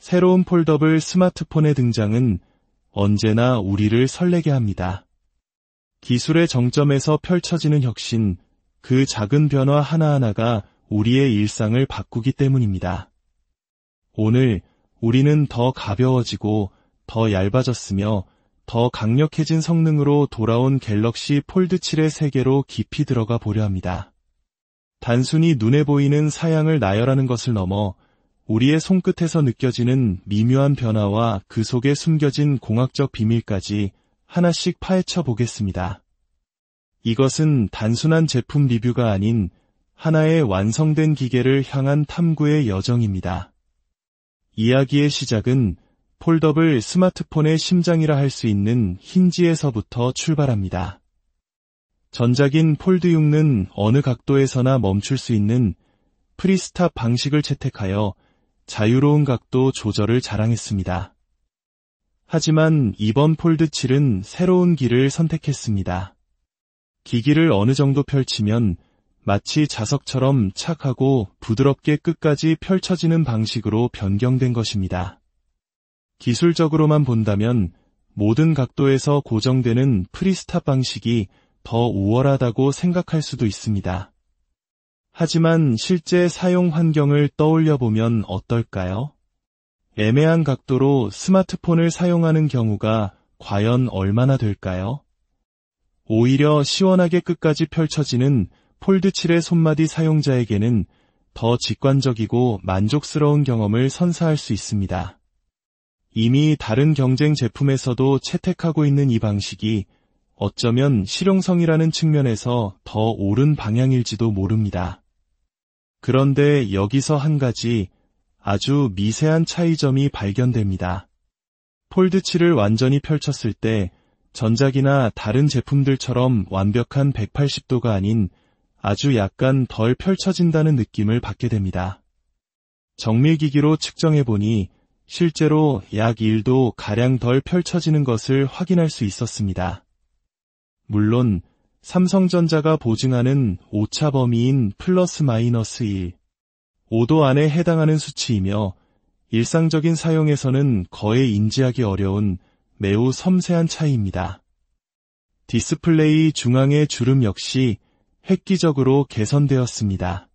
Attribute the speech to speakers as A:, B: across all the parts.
A: 새로운 폴더블 스마트폰의 등장은 언제나 우리를 설레게 합니다. 기술의 정점에서 펼쳐지는 혁신, 그 작은 변화 하나하나가 우리의 일상을 바꾸기 때문입니다. 오늘 우리는 더 가벼워지고 더 얇아졌으며 더 강력해진 성능으로 돌아온 갤럭시 폴드 7의 세계로 깊이 들어가 보려 합니다. 단순히 눈에 보이는 사양을 나열하는 것을 넘어 우리의 손끝에서 느껴지는 미묘한 변화와 그 속에 숨겨진 공학적 비밀까지 하나씩 파헤쳐 보겠습니다. 이것은 단순한 제품 리뷰가 아닌 하나의 완성된 기계를 향한 탐구의 여정입니다. 이야기의 시작은 폴더블 스마트폰의 심장이라 할 수 있는 힌지에서부터 출발합니다. 전작인 폴드 6는 어느 각도에서나 멈출 수 있는 프리스탑 방식을 채택하여 자유로운 각도 조절을 자랑했습니다. 하지만 이번 폴드 7은 새로운 길을 선택했습니다. 기기를 어느 정도 펼치면 마치 자석처럼 착하고 부드럽게 끝까지 펼쳐지는 방식으로 변경된 것입니다. 기술적으로만 본다면 모든 각도에서 고정되는 프리스탑 방식이 더 우월하다고 생각할 수도 있습니다. 하지만 실제 사용 환경을 떠올려 보면 어떨까요? 애매한 각도로 스마트폰을 사용하는 경우가 과연 얼마나 될까요? 오히려 시원하게 끝까지 펼쳐지는 폴드 7의 손마디 사용자에게는 더 직관적이고 만족스러운 경험을 선사할 수 있습니다. 이미 다른 경쟁 제품에서도 채택하고 있는 이 방식이 어쩌면 실용성이라는 측면에서 더 옳은 방향일지도 모릅니다. 그런데 여기서 한 가지 아주 미세한 차이점이 발견됩니다. 폴드 7을 완전히 펼쳤을 때 전작이나 다른 제품들처럼 완벽한 180도가 아닌 아주 약간 덜 펼쳐진다는 느낌을 받게 됩니다. 정밀기기로 측정해보니 실제로 약 1도 가량 덜 펼쳐지는 것을 확인할 수 있었습니다. 물론 삼성전자가 보증하는 오차 범위인 플러스 마이너스 1, 5도 안에 해당하는 수치이며 일상적인 사용에서는 거의 인지하기 어려운 매우 섬세한 차이입니다. 디스플레이 중앙의 주름 역시 획기적으로 개선되었습니다.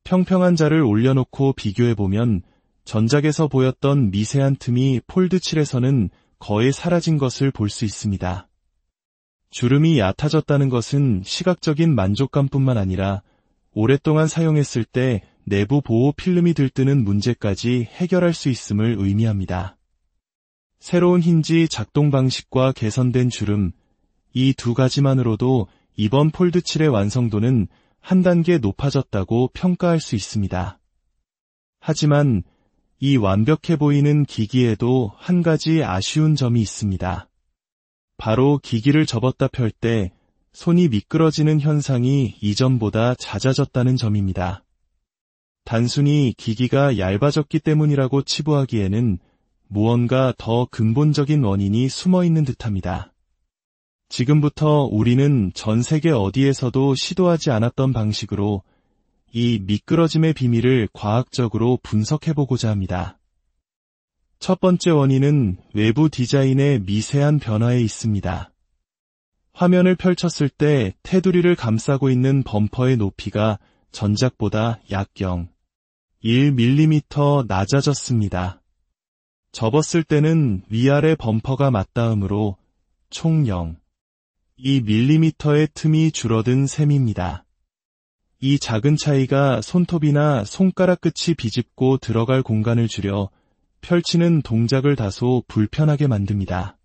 A: 평평한 자를 올려놓고 비교해보면 전작에서 보였던 미세한 틈이 폴드 7에서는 거의 사라진 것을 볼 수 있습니다. 주름이 얕아졌다는 것은 시각적인 만족감뿐만 아니라 오랫동안 사용했을 때 내부 보호 필름이 들뜨는 문제까지 해결할 수 있음을 의미합니다. 새로운 힌지 작동 방식과 개선된 주름, 이 두 가지만으로도 이번 폴드 7의 완성도는 한 단계 높아졌다고 평가할 수 있습니다. 하지만 이 완벽해 보이는 기기에도 한 가지 아쉬운 점이 있습니다. 바로 기기를 접었다 펼 때 손이 미끄러지는 현상이 이전보다 잦아졌다는 점입니다. 단순히 기기가 얇아졌기 때문이라고 치부하기에는 무언가 더 근본적인 원인이 숨어 있는 듯합니다. 지금부터 우리는 전 세계 어디에서도 시도하지 않았던 방식으로 이 미끄러짐의 비밀을 과학적으로 분석해보고자 합니다. 첫 번째 원인은 외부 디자인의 미세한 변화에 있습니다. 화면을 펼쳤을 때 테두리를 감싸고 있는 범퍼의 높이가 전작보다 약 0.1mm 낮아졌습니다. 접었을 때는 위아래 범퍼가 맞닿으므로 총 0.2mm의 틈이 줄어든 셈입니다. 이 작은 차이가 손톱이나 손가락 끝이 비집고 들어갈 공간을 줄여 펼치는 동작을 다소 불편하게 만듭니다.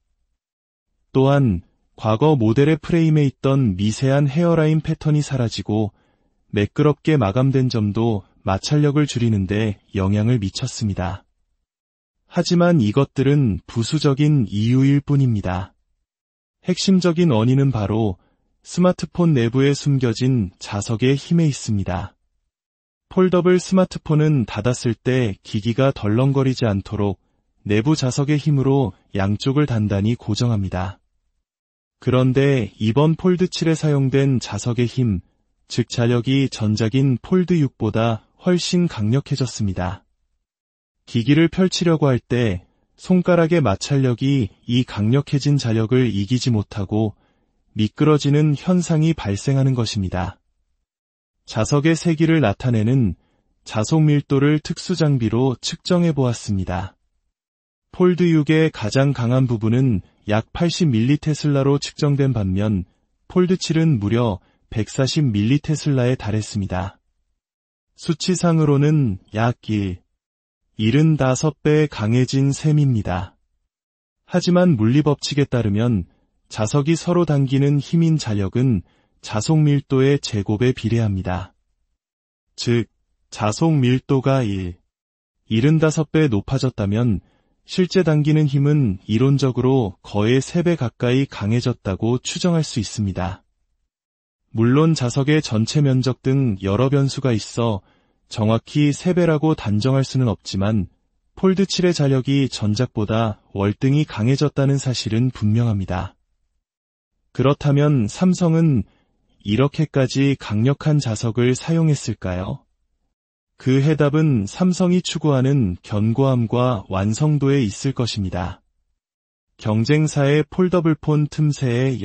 A: 또한 과거 모델의 프레임에 있던 미세한 헤어라인 패턴이 사라지고 매끄럽게 마감된 점도 마찰력을 줄이는데 영향을 미쳤습니다. 하지만 이것들은 부수적인 이유일 뿐입니다. 핵심적인 원인은 바로 스마트폰 내부에 숨겨진 자석의 힘에 있습니다. 폴더블 스마트폰은 닫았을 때 기기가 덜렁거리지 않도록 내부 자석의 힘으로 양쪽을 단단히 고정합니다. 그런데 이번 폴드 7에 사용된 자석의 힘, 즉 자력이 전작인 폴드 6보다 훨씬 강력해졌습니다. 기기를 펼치려고 할 때 손가락의 마찰력이 이 강력해진 자력을 이기지 못하고 미끄러지는 현상이 발생하는 것입니다. 자석의 세기를 나타내는 자속 밀도를 특수 장비로 측정해 보았습니다. 폴드 6의 가장 강한 부분은 약 80mT로 측정된 반면 폴드 7은 무려 140mT에 달했습니다. 수치상으로는 약 75배 강해진 셈입니다. 하지만 물리법칙에 따르면 자석이 서로 당기는 힘인 자력은 자속 밀도의 제곱에 비례합니다. 즉, 자속 밀도가 75배 높아졌다면 실제 당기는 힘은 이론적으로 거의 3배 가까이 강해졌다고 추정할 수 있습니다. 물론 자석의 전체 면적 등 여러 변수가 있어 정확히 3배라고 단정할 수는 없지만 폴드 7의 자력이 전작보다 월등히 강해졌다는 사실은 분명합니다. 그렇다면 삼성은 이렇게까지 강력한 자석을 사용했을까요? 그 해답은 삼성이 추구하는 견고함과 완성도에 있을 것입니다. 경쟁사의 폴더블폰 틈새에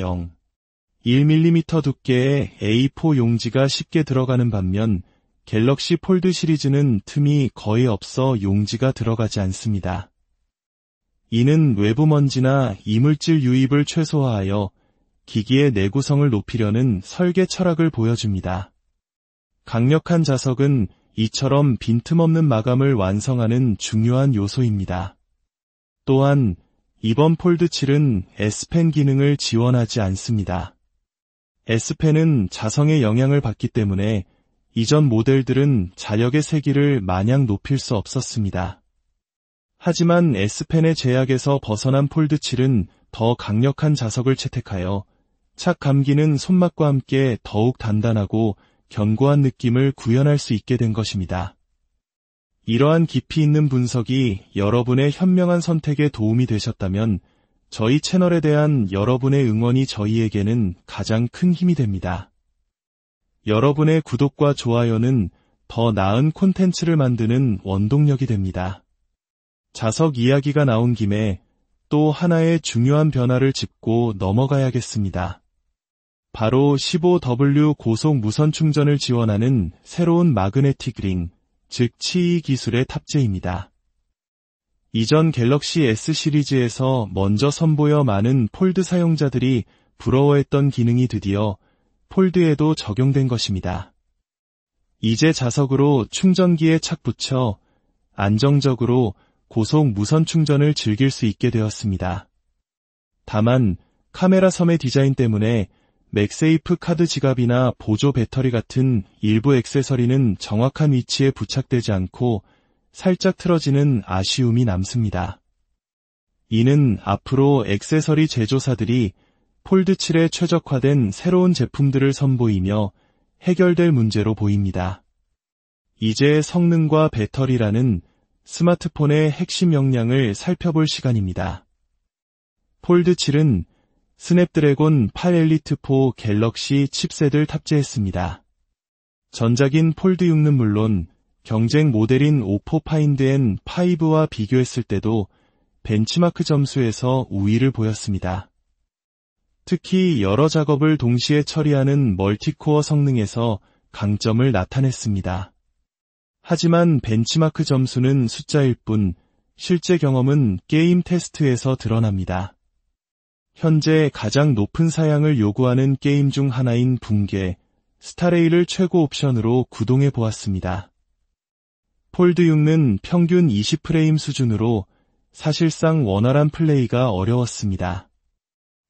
A: 1mm 두께의 A4 용지가 쉽게 들어가는 반면 갤럭시 폴드 시리즈는 틈이 거의 없어 용지가 들어가지 않습니다. 이는 외부 먼지나 이물질 유입을 최소화하여 기기의 내구성을 높이려는 설계 철학을 보여줍니다. 강력한 자석은 이처럼 빈틈없는 마감을 완성하는 중요한 요소입니다. 또한 이번 폴드 7은 S펜 기능을 지원하지 않습니다. S펜은 자성의 영향을 받기 때문에 이전 모델들은 자력의 세기를 마냥 높일 수 없었습니다. 하지만 S펜의 제약에서 벗어난 폴드 7은 더 강력한 자석을 채택하여 착 감기는 손맛과 함께 더욱 단단하고 견고한 느낌을 구현할 수 있게 된 것입니다. 이러한 깊이 있는 분석이 여러분의 현명한 선택에 도움이 되셨다면 저희 채널에 대한 여러분의 응원이 저희에게는 가장 큰 힘이 됩니다. 여러분의 구독과 좋아요는 더 나은 콘텐츠를 만드는 원동력이 됩니다. 자석 이야기가 나온 김에 또 하나의 중요한 변화를 짚고 넘어가야겠습니다. 바로 15W 고속 무선 충전을 지원하는 새로운 마그네틱 링, 즉 치이 기술의 탑재입니다. 이전 갤럭시 S 시리즈에서 먼저 선보여 많은 폴드 사용자들이 부러워했던 기능이 드디어 폴드에도 적용된 것입니다. 이제 자석으로 충전기에 착 붙여 안정적으로 고속 무선 충전을 즐길 수 있게 되었습니다. 다만 카메라 섬의 디자인 때문에 맥세이프 카드 지갑이나 보조 배터리 같은 일부 액세서리는 정확한 위치에 부착되지 않고 살짝 틀어지는 아쉬움이 남습니다. 이는 앞으로 액세서리 제조사들이 폴드 7에 최적화된 새로운 제품들을 선보이며 해결될 문제로 보입니다. 이제 성능과 배터리라는 스마트폰의 핵심 역량을 살펴볼 시간입니다. 폴드 7은 스냅드래곤 8 엘리트 4 갤럭시 칩셋을 탑재했습니다. 전작인 폴드 6는 물론 경쟁 모델인 오포 파인드 N5와 비교했을 때도 벤치마크 점수에서 우위를 보였습니다. 특히 여러 작업을 동시에 처리하는 멀티코어 성능에서 강점을 나타냈습니다. 하지만 벤치마크 점수는 숫자일 뿐 실제 경험은 게임 테스트에서 드러납니다. 현재 가장 높은 사양을 요구하는 게임 중 하나인 붕괴, 스타레일을 최고 옵션으로 구동해 보았습니다. 폴드 6는 평균 20프레임 수준으로 사실상 원활한 플레이가 어려웠습니다.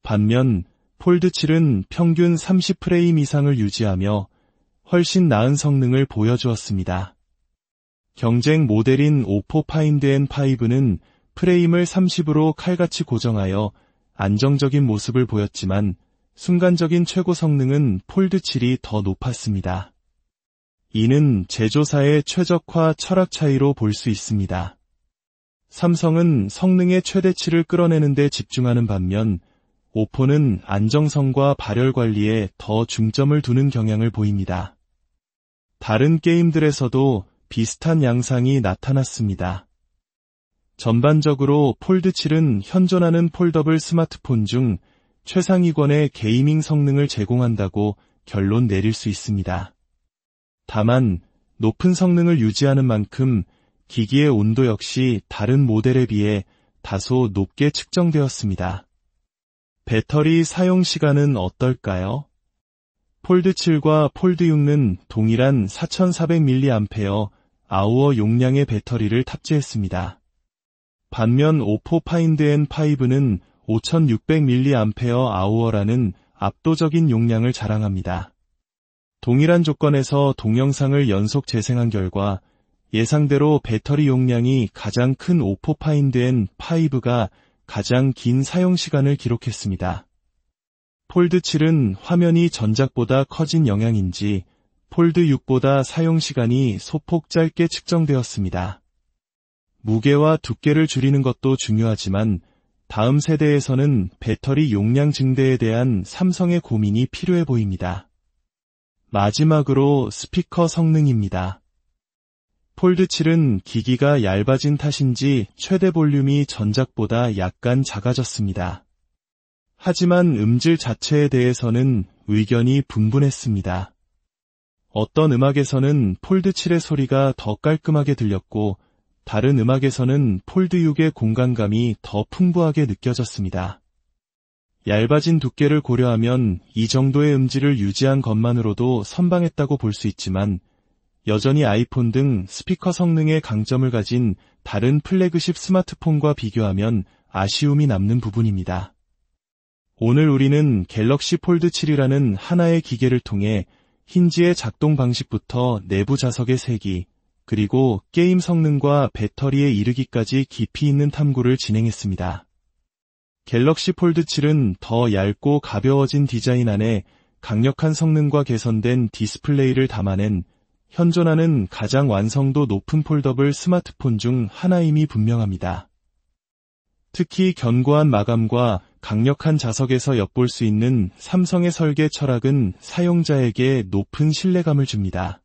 A: 반면 폴드 7은 평균 30프레임 이상을 유지하며 훨씬 나은 성능을 보여주었습니다. 경쟁 모델인 오포 파인드 N5는 프레임을 30으로 칼같이 고정하여 안정적인 모습을 보였지만 순간적인 최고 성능은 폴드 7이 더 높았습니다. 이는 제조사의 최적화 철학 차이로 볼 수 있습니다. 삼성은 성능의 최대치를 끌어내는 데 집중하는 반면 오포는 안정성과 발열 관리에 더 중점을 두는 경향을 보입니다. 다른 게임들에서도 비슷한 양상이 나타났습니다. 전반적으로 폴드 7은 현존하는 폴더블 스마트폰 중 최상위권의 게이밍 성능을 제공한다고 결론 내릴 수 있습니다. 다만 높은 성능을 유지하는 만큼 기기의 온도 역시 다른 모델에 비해 다소 높게 측정되었습니다. 배터리 사용 시간은 어떨까요? 폴드 7과 폴드 6는 동일한 4400mAh 용량의 배터리를 탑재했습니다. 반면 오포 파인드 N5는 5600mAh라는 압도적인 용량을 자랑합니다. 동일한 조건에서 동영상을 연속 재생한 결과 예상대로 배터리 용량이 가장 큰 오포 파인드 N5가 가장 긴 사용 시간을 기록했습니다. 폴드 7은 화면이 전작보다 커진 영향인지 폴드 6보다 사용 시간이 소폭 짧게 측정되었습니다. 무게와 두께를 줄이는 것도 중요하지만 다음 세대에서는 배터리 용량 증대에 대한 삼성의 고민이 필요해 보입니다. 마지막으로 스피커 성능입니다. 폴드 7은 기기가 얇아진 탓인지 최대 볼륨이 전작보다 약간 작아졌습니다. 하지만 음질 자체에 대해서는 의견이 분분했습니다. 어떤 음악에서는 폴드 7의 소리가 더 깔끔하게 들렸고 다른 음악에서는 폴드 6의 공간감이 더 풍부하게 느껴졌습니다. 얇아진 두께를 고려하면 이 정도의 음질을 유지한 것만으로도 선방했다고 볼 수 있지만 여전히 아이폰 등 스피커 성능의 강점을 가진 다른 플래그십 스마트폰과 비교하면 아쉬움이 남는 부분입니다. 오늘 우리는 갤럭시 폴드 7이라는 하나의 기계를 통해 힌지의 작동 방식부터 내부 자석의 세기, 그리고 게임 성능과 배터리에 이르기까지 깊이 있는 탐구를 진행했습니다. 갤럭시 폴드 7은 더 얇고 가벼워진 디자인 안에 강력한 성능과 개선된 디스플레이를 담아낸 현존하는 가장 완성도 높은 폴더블 스마트폰 중 하나임이 분명합니다. 특히 견고한 마감과 강력한 자석에서 엿볼 수 있는 삼성의 설계 철학은 사용자에게 높은 신뢰감을 줍니다.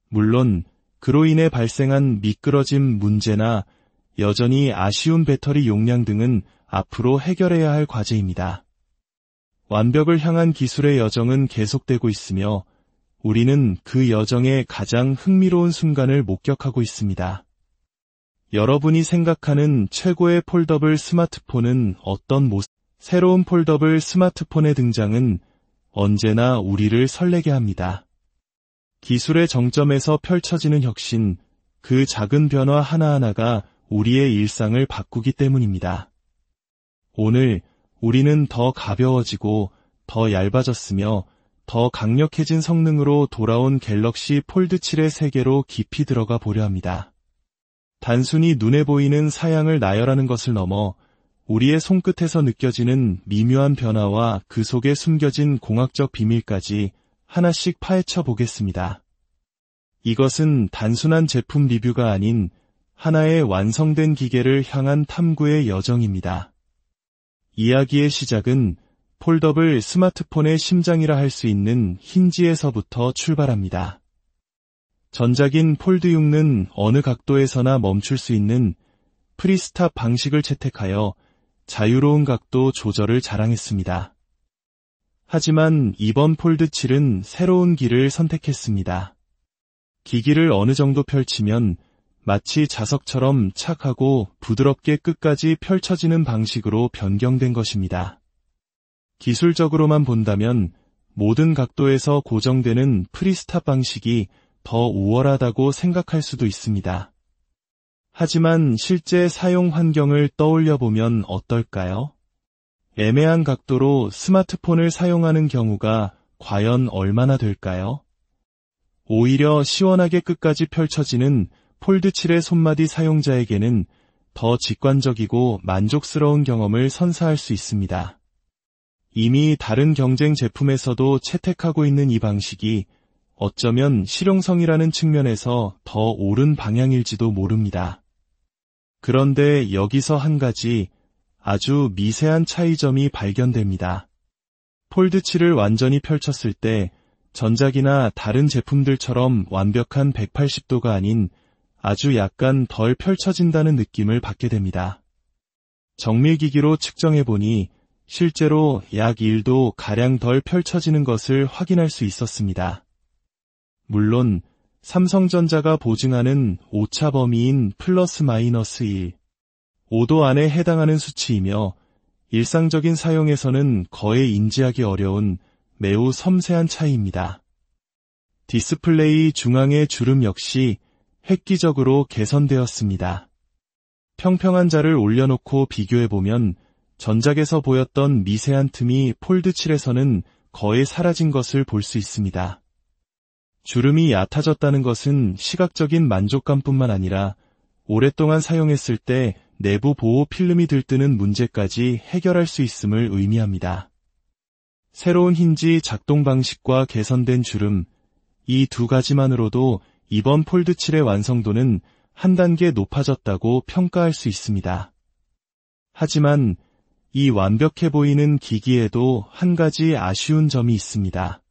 A: 물론 그로 인해 발생한 미끄러짐 문제나 여전히 아쉬운 배터리 용량 등은 앞으로 해결해야 할 과제입니다. 완벽을 향한 기술의 여정은 계속되고 있으며 우리는 그 여정의 가장 흥미로운 순간을 목격하고 있습니다. 여러분이 생각하는 최고의 폴더블 스마트폰은 어떤 모습? 새로운 폴더블 스마트폰의 등장은 언제나 우리를 설레게 합니다. 기술의 정점에서 펼쳐지는 혁신, 그 작은 변화 하나하나가 우리의 일상을 바꾸기 때문입니다. 오늘 우리는 더 가벼워지고 더 얇아졌으며 더 강력해진 성능으로 돌아온 갤럭시 폴드 7의 세계로 깊이 들어가 보려 합니다. 단순히 눈에 보이는 사양을 나열하는 것을 넘어 우리의 손끝에서 느껴지는 미묘한 변화와 그 속에 숨겨진 공학적 비밀까지 하나씩 파헤쳐 보겠습니다. 이것은 단순한 제품 리뷰가 아닌 하나의 완성된 기계를 향한 탐구의 여정입니다. 이야기의 시작은 폴더블 스마트폰의 심장이라 할 수 있는 힌지에서부터 출발합니다. 전작인 폴드 6는 어느 각도에서나 멈출 수 있는 프리스탑 방식을 채택하여 자유로운 각도 조절을 자랑했습니다. 하지만 이번 폴드 7은 새로운 길을 선택했습니다. 기기를 어느 정도 펼치면 마치 자석처럼 착하고 부드럽게 끝까지 펼쳐지는 방식으로 변경된 것입니다. 기술적으로만 본다면 모든 각도에서 고정되는 프리스탑 방식이 더 우월하다고 생각할 수도 있습니다. 하지만 실제 사용 환경을 떠올려 보면 어떨까요? 애매한 각도로 스마트폰을 사용하는 경우가 과연 얼마나 될까요? 오히려 시원하게 끝까지 펼쳐지는 폴드 7의 손마디 사용자에게는 더 직관적이고 만족스러운 경험을 선사할 수 있습니다. 이미 다른 경쟁 제품에서도 채택하고 있는 이 방식이 어쩌면 실용성이라는 측면에서 더 옳은 방향일지도 모릅니다. 그런데 여기서 한 가지 아주 미세한 차이점이 발견됩니다. 폴드 7을 완전히 펼쳤을 때 전작이나 다른 제품들처럼 완벽한 180도가 아닌 아주 약간 덜 펼쳐진다는 느낌을 받게 됩니다. 정밀기기로 측정해보니 실제로 약 1도 가량 덜 펼쳐지는 것을 확인할 수 있었습니다. 물론 삼성전자가 보증하는 오차 범위인 플러스 마이너스 1, 5도 안에 해당하는 수치이며 일상적인 사용에서는 거의 인지하기 어려운 매우 섬세한 차이입니다. 디스플레이 중앙의 주름 역시 획기적으로 개선되었습니다. 평평한 자를 올려놓고 비교해보면 전작에서 보였던 미세한 틈이 폴드 7에서는 거의 사라진 것을 볼 수 있습니다. 주름이 얕아졌다는 것은 시각적인 만족감뿐만 아니라 오랫동안 사용했을 때 내부 보호 필름이 들뜨는 문제까지 해결할 수 있음을 의미합니다. 새로운 힌지 작동 방식과 개선된 주름, 이 두 가지만으로도 이번 폴드 7의 완성도는 한 단계 높아졌다고 평가할 수 있습니다. 하지만 이 완벽해 보이는 기기에도 한 가지 아쉬운 점이 있습니다.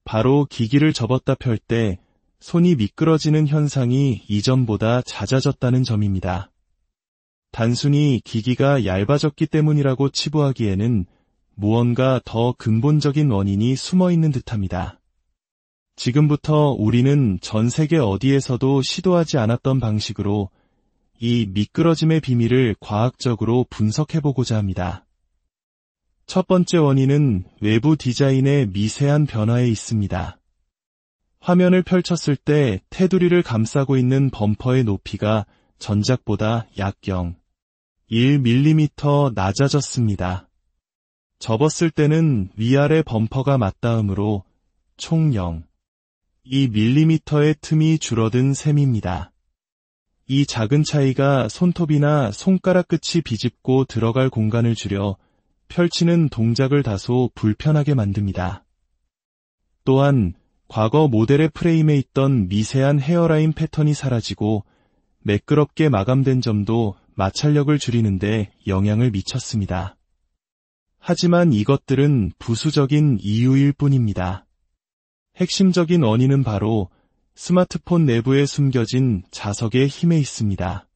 A: 바로 기기를 접었다 펼 때 손이 미끄러지는 현상이 이전보다 잦아졌다는 점입니다. 단순히 기기가 얇아졌기 때문이라고 치부하기에는 무언가 더 근본적인 원인이 숨어있는 듯합니다. 지금부터 우리는 전 세계 어디에서도 시도하지 않았던 방식으로 이 미끄러짐의 비밀을 과학적으로 분석해보고자 합니다. 첫 번째 원인은 외부 디자인의 미세한 변화에 있습니다. 화면을 펼쳤을 때 테두리를 감싸고 있는 범퍼의 높이가 전작보다 약 0.1mm 낮아졌습니다. 접었을 때는 위아래 범퍼가 맞닿으므로 총 0.2mm의 틈이 줄어든 셈입니다. 이 작은 차이가 손톱이나 손가락 끝이 비집고 들어갈 공간을 줄여 펼치는 동작을 다소 불편하게 만듭니다. 또한 과거 모델의 프레임에 있던 미세한 헤어라인 패턴이 사라지고 매끄럽게 마감된 점도 마찰력을 줄이는데 영향을 미쳤습니다. 하지만 이것들은 부수적인 이유일 뿐입니다. 핵심적인 원인은 바로 스마트폰 내부에 숨겨진 자석의 힘에 있습니다.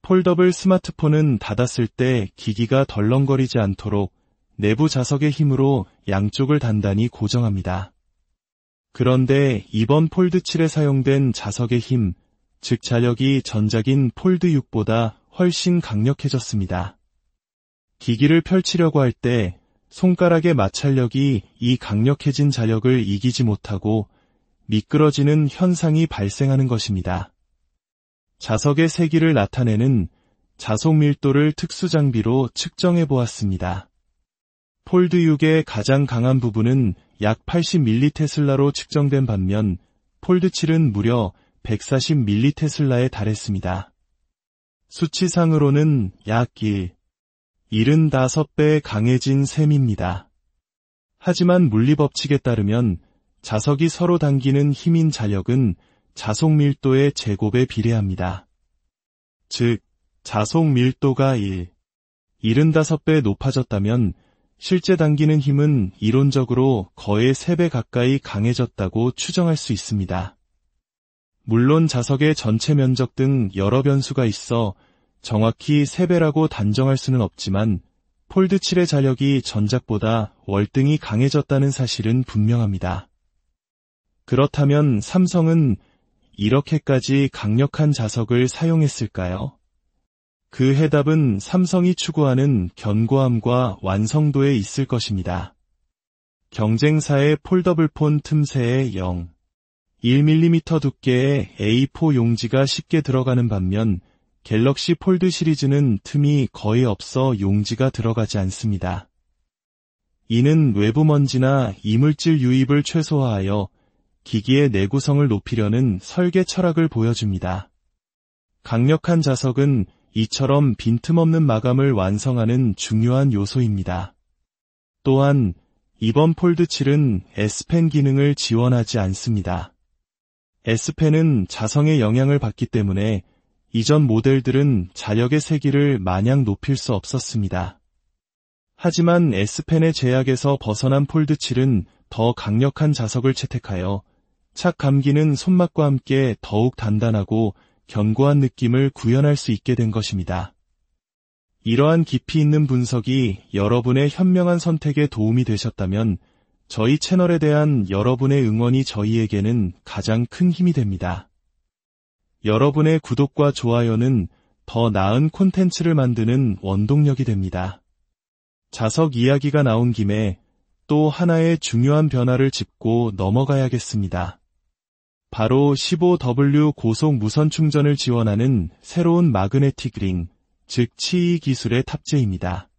A: 폴더블 스마트폰은 닫았을 때 기기가 덜렁거리지 않도록 내부 자석의 힘으로 양쪽을 단단히 고정합니다. 그런데 이번 폴드 7에 사용된 자석의 힘, 즉 자력이 전작인 폴드 6보다 훨씬 강력해졌습니다. 기기를 펼치려고 할 때 손가락의 마찰력이 이 강력해진 자력을 이기지 못하고 미끄러지는 현상이 발생하는 것입니다. 자석의 세기를 나타내는 자속 밀도를 특수 장비로 측정해 보았습니다. 폴드 6의 가장 강한 부분은 약 80mT로 측정된 반면 폴드 7은 무려 140mT에 달했습니다. 수치상으로는 약 75배 강해진 셈입니다. 하지만 물리법칙에 따르면 자석이 서로 당기는 힘인 자력은 자속 밀도의 제곱에 비례합니다. 즉, 자속 밀도가 75배 높아졌다면 실제 당기는 힘은 이론적으로 거의 3배 가까이 강해졌다고 추정할 수 있습니다. 물론 자석의 전체 면적 등 여러 변수가 있어 정확히 3배라고 단정할 수는 없지만 폴드 7의 자력이 전작보다 월등히 강해졌다는 사실은 분명합니다. 그렇다면 삼성은 이렇게까지 강력한 자석을 사용했을까요? 그 해답은 삼성이 추구하는 견고함과 완성도에 있을 것입니다. 경쟁사의 폴더블폰 틈새에 0.1mm 두께의 A4 용지가 쉽게 들어가는 반면 갤럭시 폴드 시리즈는 틈이 거의 없어 용지가 들어가지 않습니다. 이는 외부 먼지나 이물질 유입을 최소화하여 기기의 내구성을 높이려는 설계 철학을 보여줍니다. 강력한 자석은 이처럼 빈틈없는 마감을 완성하는 중요한 요소입니다. 또한 이번 폴드 7은 S펜 기능을 지원하지 않습니다. S펜은 자성의 영향을 받기 때문에 이전 모델들은 자력의 세기를 마냥 높일 수 없었습니다. 하지만 S펜의 제약에서 벗어난 폴드 7은 더 강력한 자석을 채택하여 착 감기는 손맛과 함께 더욱 단단하고 견고한 느낌을 구현할 수 있게 된 것입니다. 이러한 깊이 있는 분석이 여러분의 현명한 선택에 도움이 되셨다면 저희 채널에 대한 여러분의 응원이 저희에게는 가장 큰 힘이 됩니다. 여러분의 구독과 좋아요는 더 나은 콘텐츠를 만드는 원동력이 됩니다. 자석 이야기가 나온 김에 또 하나의 중요한 변화를 짚고 넘어가야겠습니다. 바로 15W 고속 무선 충전을 지원하는 새로운 마그네틱 링, 즉 치이 기술의 탑재입니다.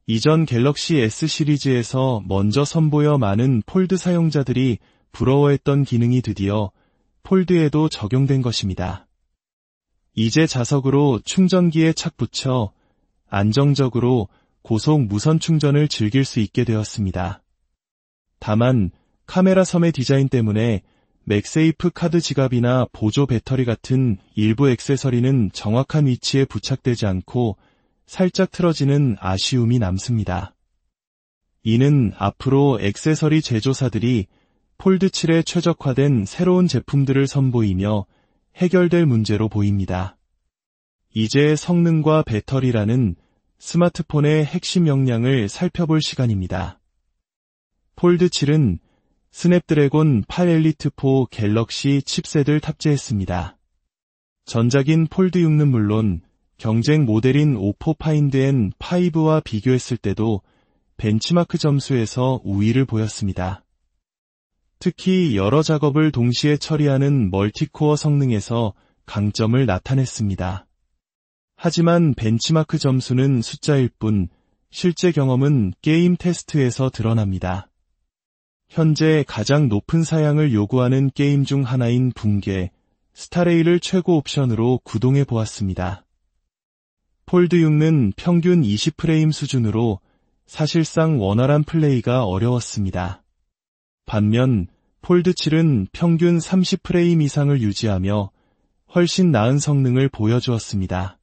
A: 이전 갤럭시 S 시리즈에서 먼저 선보여 많은 폴드 사용자들이 부러워했던 기능이 드디어 폴드에도 적용된 것입니다. 이제 자석으로 충전기에 착 붙여 안정적으로 고속 무선 충전을 즐길 수 있게 되었습니다. 다만 카메라 섬의 디자인 때문에 맥세이프 카드 지갑이나 보조 배터리 같은 일부 액세서리는 정확한 위치에 부착되지 않고 살짝 틀어지는 아쉬움이 남습니다. 이는 앞으로 액세서리 제조사들이 폴드7에 최적화된 새로운 제품들을 선보이며 해결될 문제로 보입니다. 이제 성능과 배터리라는 스마트폰의 핵심 역량을 살펴볼 시간입니다. 폴드7은 스냅드래곤 8 엘리트 4 갤럭시 칩셋을 탑재했습니다. 전작인 폴드6는 물론 경쟁 모델인 오포 파인드 N5와 비교했을 때도 벤치마크 점수에서 우위를 보였습니다. 특히 여러 작업을 동시에 처리하는 멀티코어 성능에서 강점을 나타냈습니다. 하지만 벤치마크 점수는 숫자일 뿐 실제 경험은 게임 테스트에서 드러납니다. 현재 가장 높은 사양을 요구하는 게임 중 하나인 붕괴, 스타레일을 최고 옵션으로 구동해 보았습니다. 폴드6는 평균 20프레임 수준으로 사실상 원활한 플레이가 어려웠습니다. 반면 폴드7은 평균 30프레임 이상을 유지하며 훨씬 나은 성능을 보여주었습니다.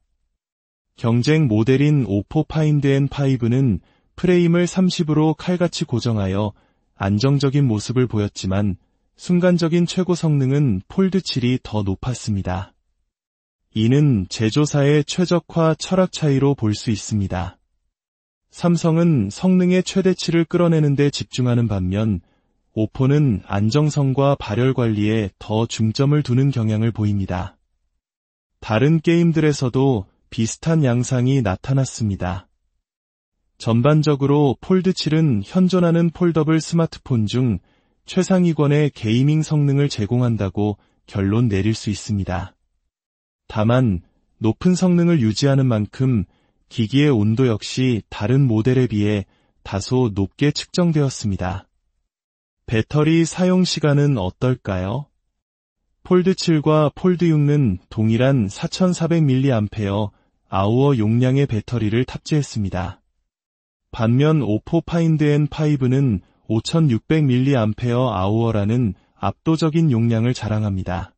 A: 경쟁 모델인 오포 파인드 N5는 프레임을 30으로 칼같이 고정하여 안정적인 모습을 보였지만 순간적인 최고 성능은 폴드7이 더 높았습니다. 이는 제조사의 최적화 철학 차이로 볼 수 있습니다. 삼성은 성능의 최대치를 끌어내는 데 집중하는 반면 오포는 안정성과 발열 관리에 더 중점을 두는 경향을 보입니다. 다른 게임들에서도 비슷한 양상이 나타났습니다. 전반적으로 폴드7은 현존하는 폴더블 스마트폰 중 최상위권의 게이밍 성능을 제공한다고 결론 내릴 수 있습니다. 다만 높은 성능을 유지하는 만큼 기기의 온도 역시 다른 모델에 비해 다소 높게 측정되었습니다. 배터리 사용 시간은 어떨까요? 폴드7과 폴드6는 동일한 4400mAh 용량의 배터리를 탑재했습니다. 반면 오포 파인드 N5는 5600mAh라는 압도적인 용량을 자랑합니다.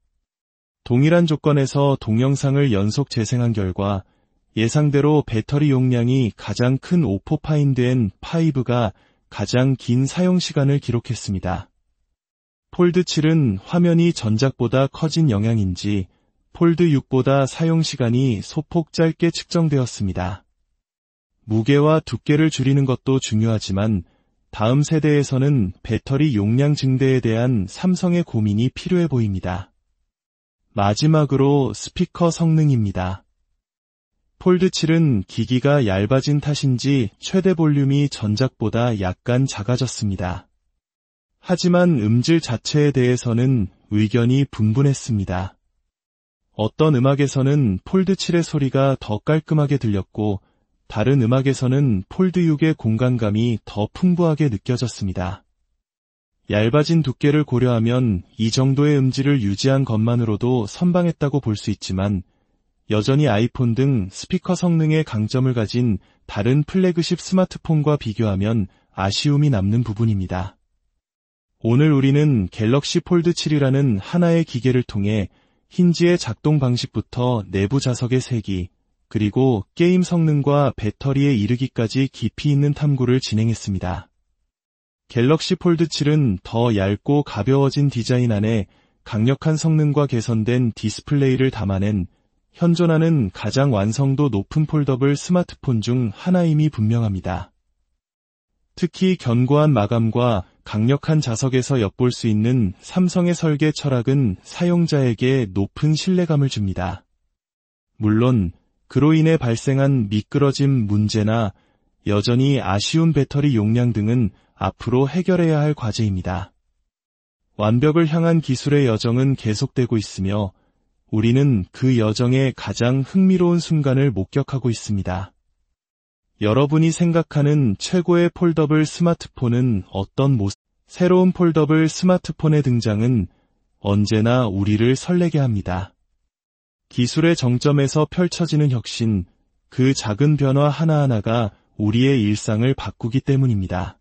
A: 동일한 조건에서 동영상을 연속 재생한 결과 예상대로 배터리 용량이 가장 큰 오포 파인드 N5가 가장 긴 사용 시간을 기록했습니다. 폴드7은 화면이 전작보다 커진 영향인지 폴드6보다 사용 시간이 소폭 짧게 측정되었습니다. 무게와 두께를 줄이는 것도 중요하지만 다음 세대에서는 배터리 용량 증대에 대한 삼성의 고민이 필요해 보입니다. 마지막으로 스피커 성능입니다. 폴드7은 기기가 얇아진 탓인지 최대 볼륨이 전작보다 약간 작아졌습니다. 하지만 음질 자체에 대해서는 의견이 분분했습니다. 어떤 음악에서는 폴드7의 소리가 더 깔끔하게 들렸고 다른 음악에서는 폴드6의 공간감이 더 풍부하게 느껴졌습니다. 얇아진 두께를 고려하면 이 정도의 음질을 유지한 것만으로도 선방했다고 볼 수 있지만 여전히 아이폰 등 스피커 성능의 강점을 가진 다른 플래그십 스마트폰과 비교하면 아쉬움이 남는 부분입니다. 오늘 우리는 갤럭시 폴드7이라는 하나의 기계를 통해 힌지의 작동 방식부터 내부 자석의 세기, 그리고 게임 성능과 배터리에 이르기까지 깊이 있는 탐구를 진행했습니다. 갤럭시 폴드 7은 더 얇고 가벼워진 디자인 안에 강력한 성능과 개선된 디스플레이를 담아낸 현존하는 가장 완성도 높은 폴더블 스마트폰 중 하나임이 분명합니다. 특히 견고한 마감과 강력한 자석에서 엿볼 수 있는 삼성의 설계 철학은 사용자에게 높은 신뢰감을 줍니다. 물론 그로 인해 발생한 미끄러짐 문제나 여전히 아쉬운 배터리 용량 등은 앞으로 해결해야 할 과제입니다. 완벽을 향한 기술의 여정은 계속되고 있으며 우리는 그 여정의 가장 흥미로운 순간을 목격하고 있습니다. 여러분이 생각하는 최고의 폴더블 스마트폰은 어떤 모습? 새로운 폴더블 스마트폰의 등장은 언제나 우리를 설레게 합니다. 기술의 정점에서 펼쳐지는 혁신, 그 작은 변화 하나하나가 우리의 일상을 바꾸기 때문입니다.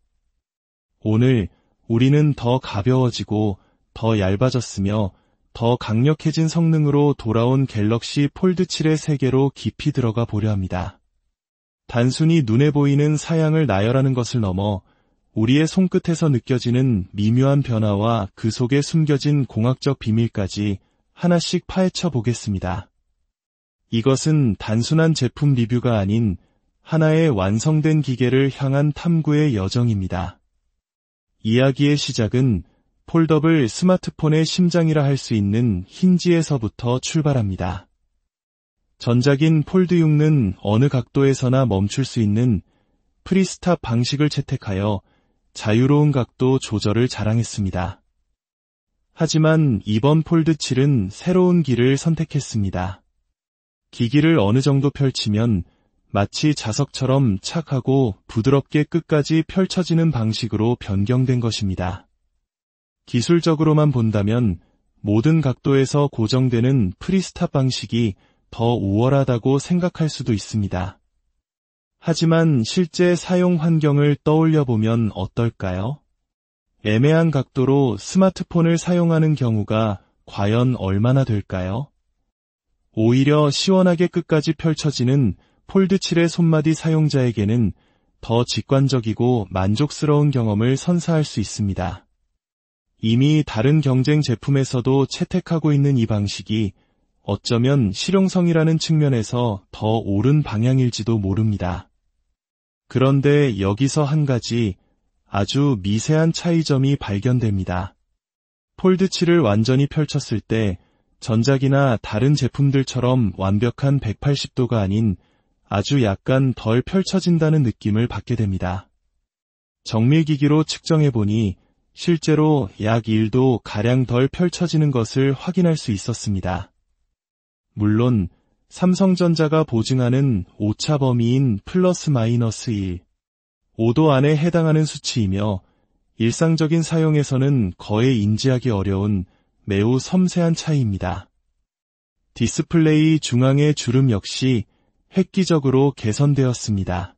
A: 오늘 우리는 더 가벼워지고 더 얇아졌으며 더 강력해진 성능으로 돌아온 갤럭시 폴드 7의 세계로 깊이 들어가 보려 합니다. 단순히 눈에 보이는 사양을 나열하는 것을 넘어 우리의 손끝에서 느껴지는 미묘한 변화와 그 속에 숨겨진 공학적 비밀까지 하나씩 파헤쳐 보겠습니다. 이것은 단순한 제품 리뷰가 아닌 하나의 완성된 기계를 향한 탐구의 여정입니다. 이야기의 시작은 폴더블 스마트폰의 심장이라 할 수 있는 힌지에서부터 출발합니다. 전작인 폴드 6는 어느 각도에서나 멈출 수 있는 프리스탑 방식을 채택하여 자유로운 각도 조절을 자랑했습니다. 하지만 이번 폴드 7은 새로운 길을 선택했습니다. 기기를 어느 정도 펼치면 마치 자석처럼 착하고 부드럽게 끝까지 펼쳐지는 방식으로 변경된 것입니다. 기술적으로만 본다면 모든 각도에서 고정되는 프리스탑 방식이 더 우월하다고 생각할 수도 있습니다. 하지만 실제 사용 환경을 떠올려 보면 어떨까요? 애매한 각도로 스마트폰을 사용하는 경우가 과연 얼마나 될까요? 오히려 시원하게 끝까지 펼쳐지는 폴드 7의 손마디 사용자에게는 더 직관적이고 만족스러운 경험을 선사할 수 있습니다. 이미 다른 경쟁 제품에서도 채택하고 있는 이 방식이 어쩌면 실용성이라는 측면에서 더 옳은 방향일지도 모릅니다. 그런데 여기서 한 가지 아주 미세한 차이점이 발견됩니다. 폴드 7을 완전히 펼쳤을 때 전작이나 다른 제품들처럼 완벽한 180도가 아닌 아주 약간 덜 펼쳐진다는 느낌을 받게 됩니다. 정밀기기로 측정해보니 실제로 약 1도 가량 덜 펼쳐지는 것을 확인할 수 있었습니다. 물론 삼성전자가 보증하는 오차 범위인 플러스 마이너스 1, 5도 안에 해당하는 수치이며 일상적인 사용에서는 거의 인지하기 어려운 매우 섬세한 차이입니다. 디스플레이 중앙의 주름 역시 획기적으로 개선되었습니다.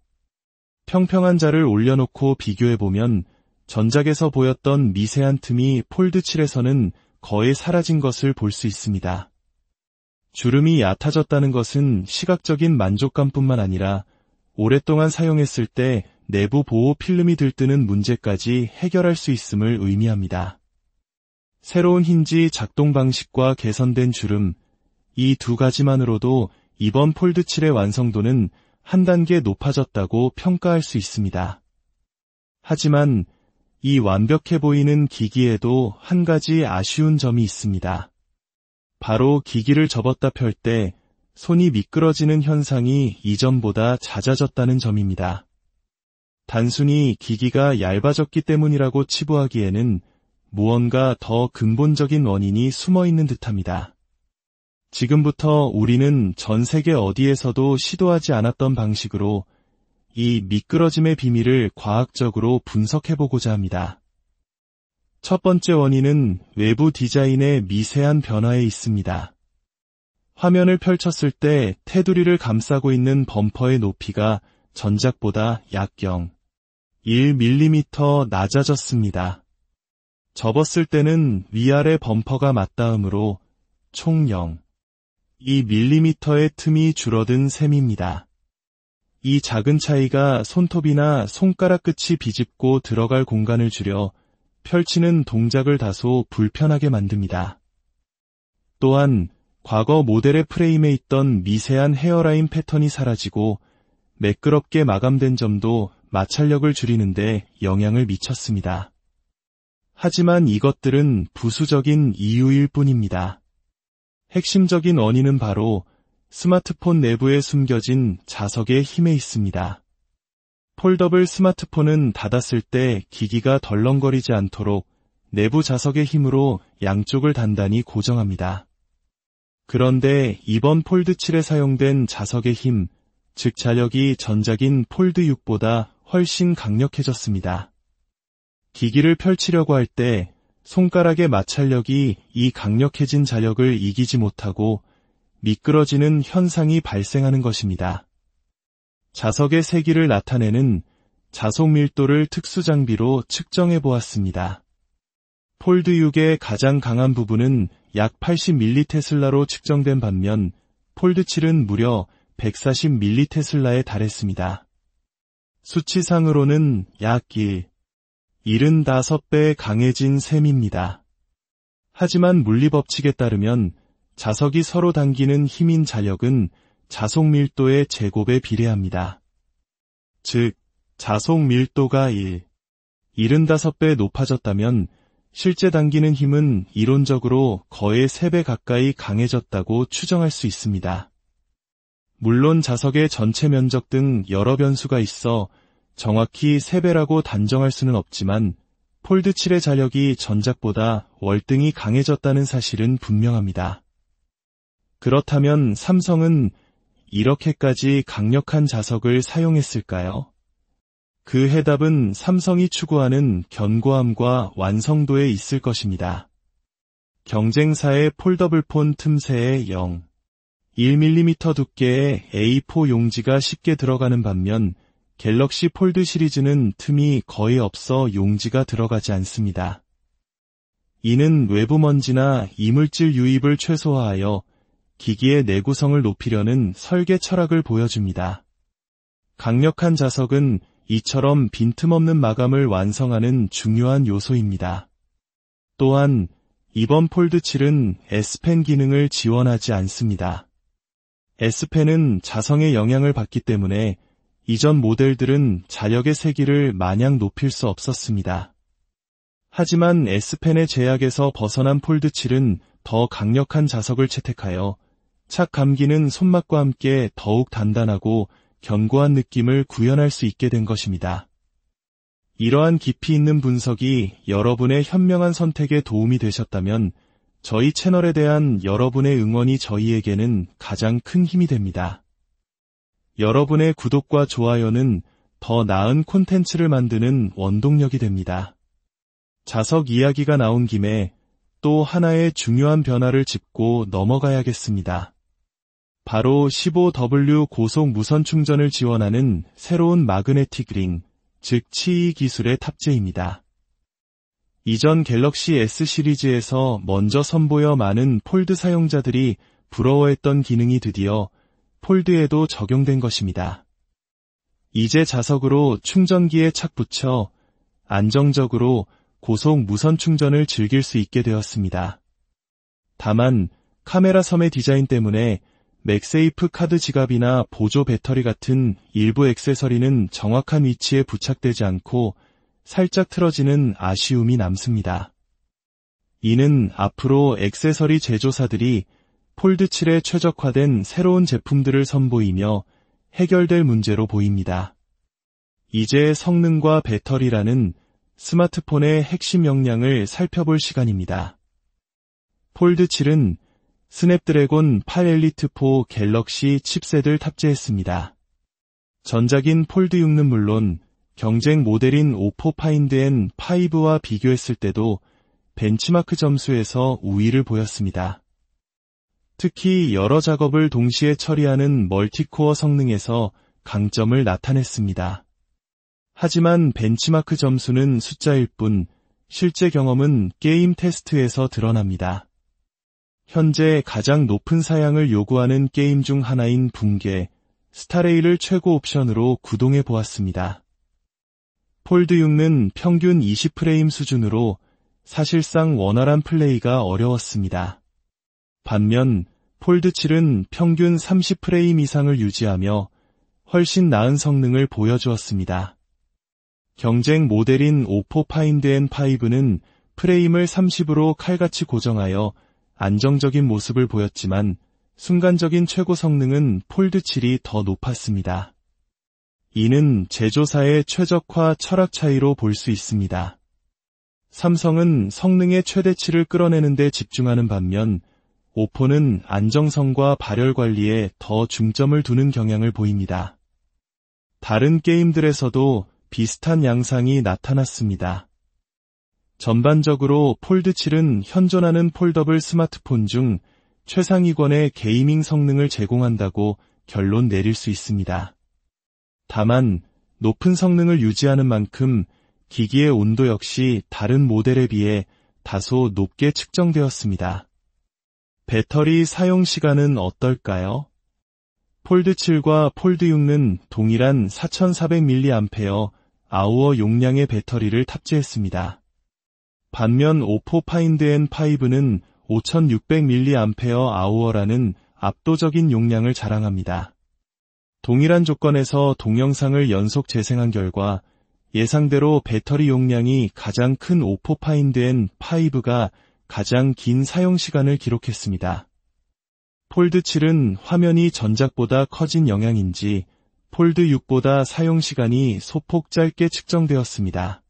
A: 평평한 자를 올려놓고 비교해보면 전작에서 보였던 미세한 틈이 폴드 7에서는 거의 사라진 것을 볼 수 있습니다. 주름이 얕아졌다는 것은 시각적인 만족감뿐만 아니라 오랫동안 사용했을 때 내부 보호 필름이 들뜨는 문제까지 해결할 수 있음을 의미합니다. 새로운 힌지 작동 방식과 개선된 주름, 이 두 가지만으로도 이번 폴드 7의 완성도는 한 단계 높아졌다고 평가할 수 있습니다. 하지만 이 완벽해 보이는 기기에도 한 가지 아쉬운 점이 있습니다. 바로 기기를 접었다 펼 때 손이 미끄러지는 현상이 이전보다 잦아졌다는 점입니다. 단순히 기기가 얇아졌기 때문이라고 치부하기에는 무언가 더 근본적인 원인이 숨어 있는 듯합니다. 지금부터 우리는 전 세계 어디에서도 시도하지 않았던 방식으로 이 미끄러짐의 비밀을 과학적으로 분석해보고자 합니다. 첫 번째 원인은 외부 디자인의 미세한 변화에 있습니다. 화면을 펼쳤을 때 테두리를 감싸고 있는 범퍼의 높이가 전작보다 약 0.1mm 낮아졌습니다. 접었을 때는 위아래 범퍼가 맞닿으므로 총 0.2mm의 틈이 줄어든 셈입니다. 이 작은 차이가 손톱이나 손가락 끝이 비집고 들어갈 공간을 줄여 펼치는 동작을 다소 불편하게 만듭니다. 또한 과거 모델의 프레임에 있던 미세한 헤어라인 패턴이 사라지고 매끄럽게 마감된 점도 마찰력을 줄이는데 영향을 미쳤습니다. 하지만 이것들은 부수적인 이유일 뿐입니다. 핵심적인 원인은 바로 스마트폰 내부에 숨겨진 자석의 힘에 있습니다. 폴더블 스마트폰은 닫았을 때 기기가 덜렁거리지 않도록 내부 자석의 힘으로 양쪽을 단단히 고정합니다. 그런데 이번 폴드 7에 사용된 자석의 힘, 즉 자력이 전작인 폴드 6보다 훨씬 강력해졌습니다. 기기를 펼치려고 할 때 손가락의 마찰력이 이 강력해진 자력을 이기지 못하고 미끄러지는 현상이 발생하는 것입니다. 자석의 세기를 나타내는 자속 밀도를 특수 장비로 측정해 보았습니다. 폴드 6의 가장 강한 부분은 약 80mT로 측정된 반면 폴드 7은 무려 140mT에 달했습니다. 수치상으로는 약 75배 강해진 셈입니다. 하지만 물리법칙에 따르면 자석이 서로 당기는 힘인 자력은 자속 밀도의 제곱에 비례합니다. 즉, 자속 밀도가 75배 높아졌다면 실제 당기는 힘은 이론적으로 거의 3배 가까이 강해졌다고 추정할 수 있습니다. 물론 자석의 전체 면적 등 여러 변수가 있어 정확히 3배라고 단정할 수는 없지만 폴드 7의 자력이 전작보다 월등히 강해졌다는 사실은 분명합니다. 그렇다면 삼성은 이렇게까지 강력한 자석을 사용했을까요? 그 해답은 삼성이 추구하는 견고함과 완성도에 있을 것입니다. 경쟁사의 폴더블폰 틈새에 1mm 두께의 A4 용지가 쉽게 들어가는 반면 갤럭시 폴드 시리즈는 틈이 거의 없어 용지가 들어가지 않습니다. 이는 외부 먼지나 이물질 유입을 최소화하여 기기의 내구성을 높이려는 설계 철학을 보여줍니다. 강력한 자석은 이처럼 빈틈없는 마감을 완성하는 중요한 요소입니다. 또한 이번 폴드 7은 S펜 기능을 지원하지 않습니다. S펜은 자성의 영향을 받기 때문에 이전 모델들은 자력의 세기를 마냥 높일 수 없었습니다. 하지만 S펜의 제약에서 벗어난 폴드 7은 더 강력한 자석을 채택하여 착 감기는 손맛과 함께 더욱 단단하고 견고한 느낌을 구현할 수 있게 된 것입니다. 이러한 깊이 있는 분석이 여러분의 현명한 선택에 도움이 되셨다면 저희 채널에 대한 여러분의 응원이 저희에게는 가장 큰 힘이 됩니다. 여러분의 구독과 좋아요는 더 나은 콘텐츠를 만드는 원동력이 됩니다. 자석 이야기가 나온 김에 또 하나의 중요한 변화를 짚고 넘어가야겠습니다. 바로 15W 고속 무선 충전을 지원하는 새로운 마그네틱 링, 즉 치이 기술의 탑재입니다. 이전 갤럭시 S 시리즈에서 먼저 선보여 많은 폴드 사용자들이 부러워했던 기능이 드디어 폴드에도 적용된 것입니다. 이제 자석으로 충전기에 착 붙여 안정적으로 고속 무선 충전을 즐길 수 있게 되었습니다. 다만 카메라 섬의 디자인 때문에 맥세이프 카드 지갑이나 보조 배터리 같은 일부 액세서리는 정확한 위치에 부착되지 않고 살짝 틀어지는 아쉬움이 남습니다. 이는 앞으로 액세서리 제조사들이 폴드 7에 최적화된 새로운 제품들을 선보이며 해결될 문제로 보입니다. 이제 성능과 배터리라는 스마트폰의 핵심 역량을 살펴볼 시간입니다. 폴드 7은 스냅드래곤 8 엘리트 4 갤럭시 칩셋을 탑재했습니다. 전작인 폴드 6는 물론 경쟁 모델인 오포 파인드 N5와 비교했을 때도 벤치마크 점수에서 우위를 보였습니다. 특히 여러 작업을 동시에 처리하는 멀티코어 성능에서 강점을 나타냈습니다. 하지만 벤치마크 점수는 숫자일 뿐 실제 경험은 게임 테스트에서 드러납니다. 현재 가장 높은 사양을 요구하는 게임 중 하나인 붕괴, 스타레일을 최고 옵션으로 구동해 보았습니다. 폴드 6는 평균 20프레임 수준으로 사실상 원활한 플레이가 어려웠습니다. 반면 폴드 7은 평균 30프레임 이상을 유지하며 훨씬 나은 성능을 보여주었습니다. 경쟁 모델인 오포 파인드 N5는 프레임을 30으로 칼같이 고정하여 안정적인 모습을 보였지만 순간적인 최고 성능은 폴드 7이 더 높았습니다. 이는 제조사의 최적화 철학 차이로 볼 수 있습니다. 삼성은 성능의 최대치를 끌어내는 데 집중하는 반면 오포는 안정성과 발열 관리에 더 중점을 두는 경향을 보입니다. 다른 게임들에서도 비슷한 양상이 나타났습니다. 전반적으로 폴드 7은 현존하는 폴더블 스마트폰 중 최상위권의 게이밍 성능을 제공한다고 결론 내릴 수 있습니다. 다만 높은 성능을 유지하는 만큼 기기의 온도 역시 다른 모델에 비해 다소 높게 측정되었습니다. 배터리 사용 시간은 어떨까요? 폴드 7과 폴드 6는 동일한 4400mAh 용량의 배터리를 탑재했습니다. 반면 오포 파인드 N5는 5600mAh라는 압도적인 용량을 자랑합니다. 동일한 조건에서 동영상을 연속 재생한 결과 예상대로 배터리 용량이 가장 큰 오포 파인드 N5가 가장 긴 사용 시간을 기록했습니다. 폴드 7은 화면이 전작보다 커진 영향인지 폴드 6보다 사용 시간이 소폭 짧게 측정되었습니다.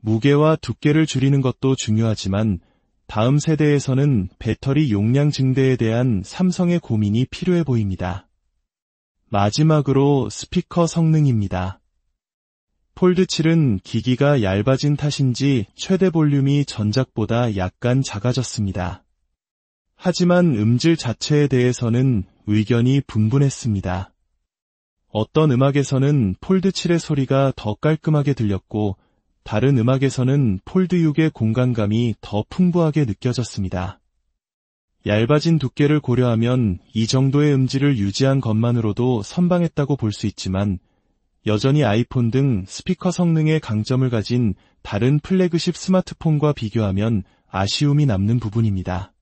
A: 무게와 두께를 줄이는 것도 중요하지만 다음 세대에서는 배터리 용량 증대에 대한 삼성의 고민이 필요해 보입니다. 마지막으로 스피커 성능입니다. 폴드 7은 기기가 얇아진 탓인지 최대 볼륨이 전작보다 약간 작아졌습니다. 하지만 음질 자체에 대해서는 의견이 분분했습니다. 어떤 음악에서는 폴드 7의 소리가 더 깔끔하게 들렸고 다른 음악에서는 폴드 6의 공간감이 더 풍부하게 느껴졌습니다. 얇아진 두께를 고려하면 이 정도의 음질을 유지한 것만으로도 선방했다고 볼 수 있지만 여전히 아이폰 등 스피커 성능의 강점을 가진 다른 플래그십 스마트폰과 비교하면 아쉬움이 남는 부분입니다.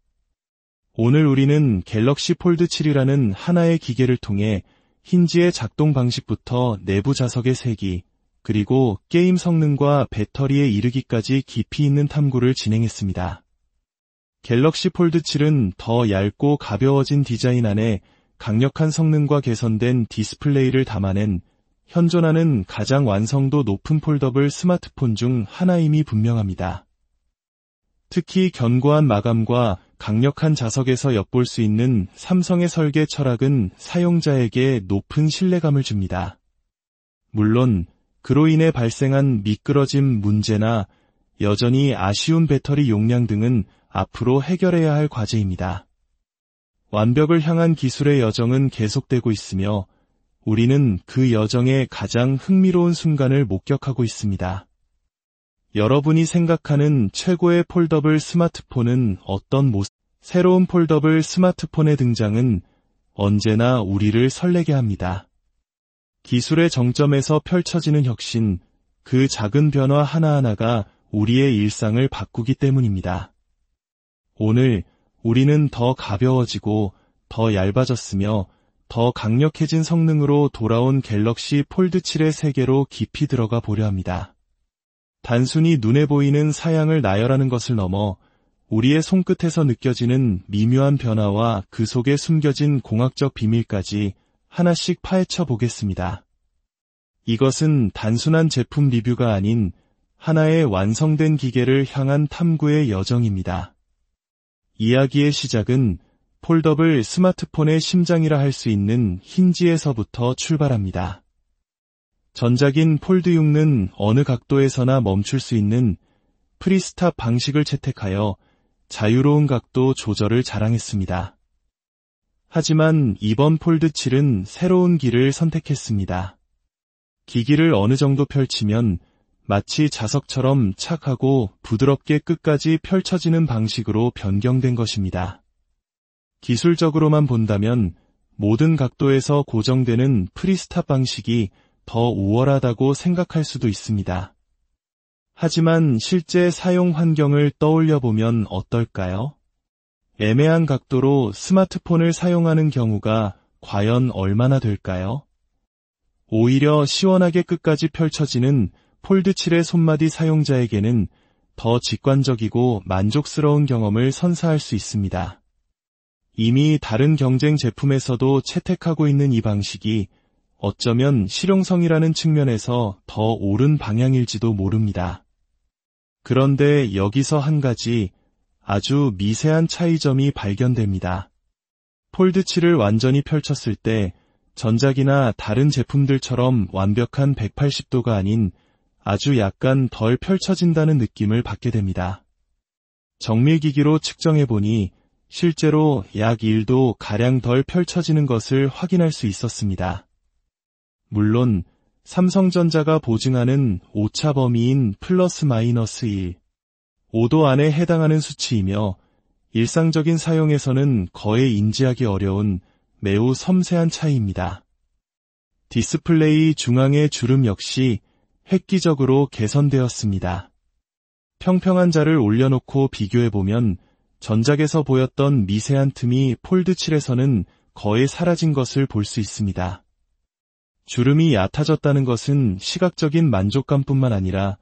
A: 오늘 우리는 갤럭시 폴드 7이라는 하나의 기계를 통해 힌지의 작동 방식부터 내부 자석의 세기, 그리고 게임 성능과 배터리에 이르기까지 깊이 있는 탐구를 진행했습니다. 갤럭시 폴드 7은 더 얇고 가벼워진 디자인 안에 강력한 성능과 개선된 디스플레이를 담아낸 현존하는 가장 완성도 높은 폴더블 스마트폰 중 하나임이 분명합니다. 특히 견고한 마감과 강력한 자석에서 엿볼 수 있는 삼성의 설계 철학은 사용자에게 높은 신뢰감을 줍니다. 물론 그로 인해 발생한 미끄러짐 문제나 여전히 아쉬운 배터리 용량 등은 앞으로 해결해야 할 과제입니다. 완벽을 향한 기술의 여정은 계속되고 있으며 우리는 그 여정의 가장 흥미로운 순간을 목격하고 있습니다. 여러분이 생각하는 최고의 폴더블 스마트폰은 어떤 모습? 새로운 폴더블 스마트폰의 등장은 언제나 우리를 설레게 합니다. 기술의 정점에서 펼쳐지는 혁신, 그 작은 변화 하나하나가 우리의 일상을 바꾸기 때문입니다. 오늘 우리는 더 가벼워지고 더 얇아졌으며 더 강력해진 성능으로 돌아온 갤럭시 폴드 7의 세계로 깊이 들어가 보려 합니다. 단순히 눈에 보이는 사양을 나열하는 것을 넘어 우리의 손끝에서 느껴지는 미묘한 변화와 그 속에 숨겨진 공학적 비밀까지 하나씩 파헤쳐 보겠습니다. 이것은 단순한 제품 리뷰가 아닌 하나의 완성된 기계를 향한 탐구의 여정입니다. 이야기의 시작은 폴더블 스마트폰의 심장이라 할 수 있는 힌지에서부터 출발합니다. 전작인 폴드 6는 어느 각도에서나 멈출 수 있는 프리스탑 방식을 채택하여 자유로운 각도 조절을 자랑했습니다. 하지만 이번 폴드 7은 새로운 길을 선택했습니다. 기기를 어느 정도 펼치면 마치 자석처럼 착하고 부드럽게 끝까지 펼쳐지는 방식으로 변경된 것입니다. 기술적으로만 본다면 모든 각도에서 고정되는 프리스탑 방식이 더 우월하다고 생각할 수도 있습니다. 하지만 실제 사용 환경을 떠올려 보면 어떨까요? 애매한 각도로 스마트폰을 사용하는 경우가 과연 얼마나 될까요? 오히려 시원하게 끝까지 펼쳐지는 폴드 7의 손마디 사용자에게는 더 직관적이고 만족스러운 경험을 선사할 수 있습니다. 이미 다른 경쟁 제품에서도 채택하고 있는 이 방식이 어쩌면 실용성이라는 측면에서 더 옳은 방향일지도 모릅니다. 그런데 여기서 한 가지 아주 미세한 차이점이 발견됩니다. 폴드 7을 완전히 펼쳤을 때 전작이나 다른 제품들처럼 완벽한 180도가 아닌 아주 약간 덜 펼쳐진다는 느낌을 받게 됩니다. 정밀기기로 측정해보니 실제로 약 1도 가량 덜 펼쳐지는 것을 확인할 수 있었습니다. 물론 삼성전자가 보증하는 오차 범위인 플러스 마이너스 1, 5도 안에 해당하는 수치이며 일상적인 사용에서는 거의 인지하기 어려운 매우 섬세한 차이입니다. 디스플레이 중앙의 주름 역시 획기적으로 개선되었습니다. 평평한 자를 올려놓고 비교해보면 전작에서 보였던 미세한 틈이 폴드 7에서는 거의 사라진 것을 볼 수 있습니다. 주름이 얕아졌다는 것은 시각적인 만족감뿐만 아니라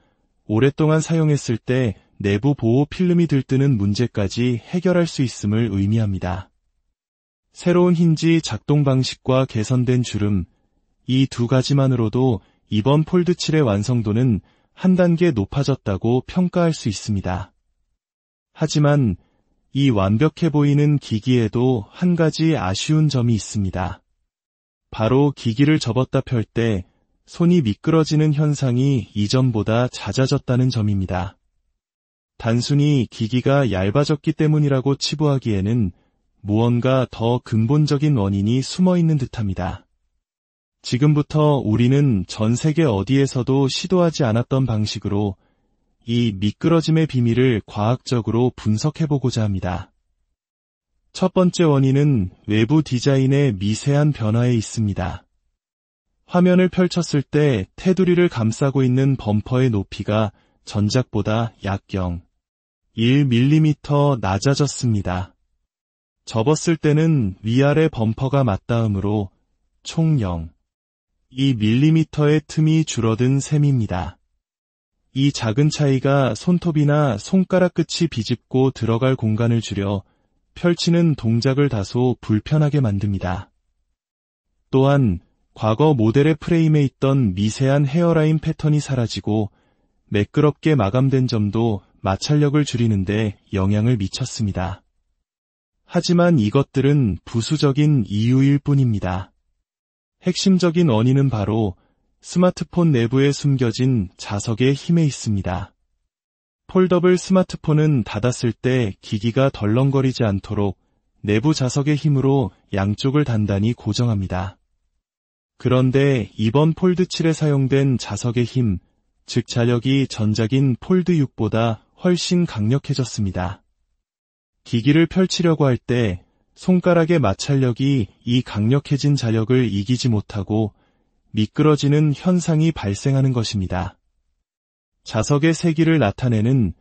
A: 오랫동안 사용했을 때 내부 보호 필름이 들뜨는 문제까지 해결할 수 있음을 의미합니다. 새로운 힌지 작동 방식과 개선된 주름, 이 두 가지만으로도 이번 폴드 7의 완성도는 한 단계 높아졌다고 평가할 수 있습니다. 하지만 이 완벽해 보이는 기기에도 한 가지 아쉬운 점이 있습니다. 바로 기기를 접었다 펼 때 손이 미끄러지는 현상이 이전보다 잦아졌다는 점입니다. 단순히 기기가 얇아졌기 때문이라고 치부하기에는 무언가 더 근본적인 원인이 숨어 있는 듯합니다. 지금부터 우리는 전 세계 어디에서도 시도하지 않았던 방식으로 이 미끄러짐의 비밀을 과학적으로 분석해보고자 합니다. 첫 번째 원인은 외부 디자인의 미세한 변화에 있습니다. 화면을 펼쳤을 때 테두리를 감싸고 있는 범퍼의 높이가 전작보다 약 0.1mm 낮아졌습니다. 접었을 때는 위아래 범퍼가 맞닿으므로 총 0.2mm의 틈이 줄어든 셈입니다. 이 작은 차이가 손톱이나 손가락 끝이 비집고 들어갈 공간을 줄여 펼치는 동작을 다소 불편하게 만듭니다. 또한 과거 모델의 프레임에 있던 미세한 헤어라인 패턴이 사라지고 매끄럽게 마감된 점도 마찰력을 줄이는데 영향을 미쳤습니다. 하지만 이것들은 부수적인 이유일 뿐입니다. 핵심적인 원인은 바로 스마트폰 내부에 숨겨진 자석의 힘에 있습니다. 폴더블 스마트폰은 닫았을 때 기기가 덜렁거리지 않도록 내부 자석의 힘으로 양쪽을 단단히 고정합니다. 그런데 이번 폴드 7에 사용된 자석의 힘, 즉 자력이 전작인 폴드 6보다 훨씬 강력해졌습니다. 기기를 펼치려고 할 때 손가락의 마찰력이 이 강력해진 자력을 이기지 못하고 미끄러지는 현상이 발생하는 것입니다. 자석의 세기를 나타내는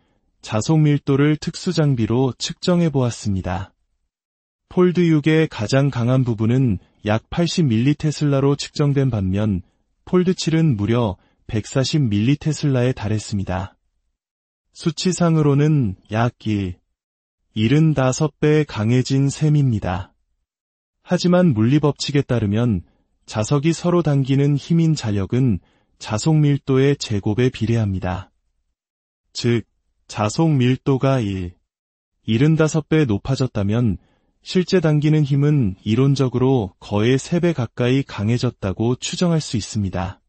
A: 자속 밀도를 특수 장비로 측정해 보았습니다. 폴드 6의 가장 강한 부분은 약 80mTs로 측정된 반면 폴드 7은 무려 140mT에 달했습니다. 수치상으로는 약 75배 강해진 셈입니다. 하지만 물리법칙에 따르면 자석이 서로 당기는 힘인 자력은 자속 밀도의 제곱에 비례합니다. 즉, 자속 밀도가 75배 높아졌다면 실제 당기는 힘은 이론적으로 거의 3배 가까이 강해졌다고 추정할 수 있습니다.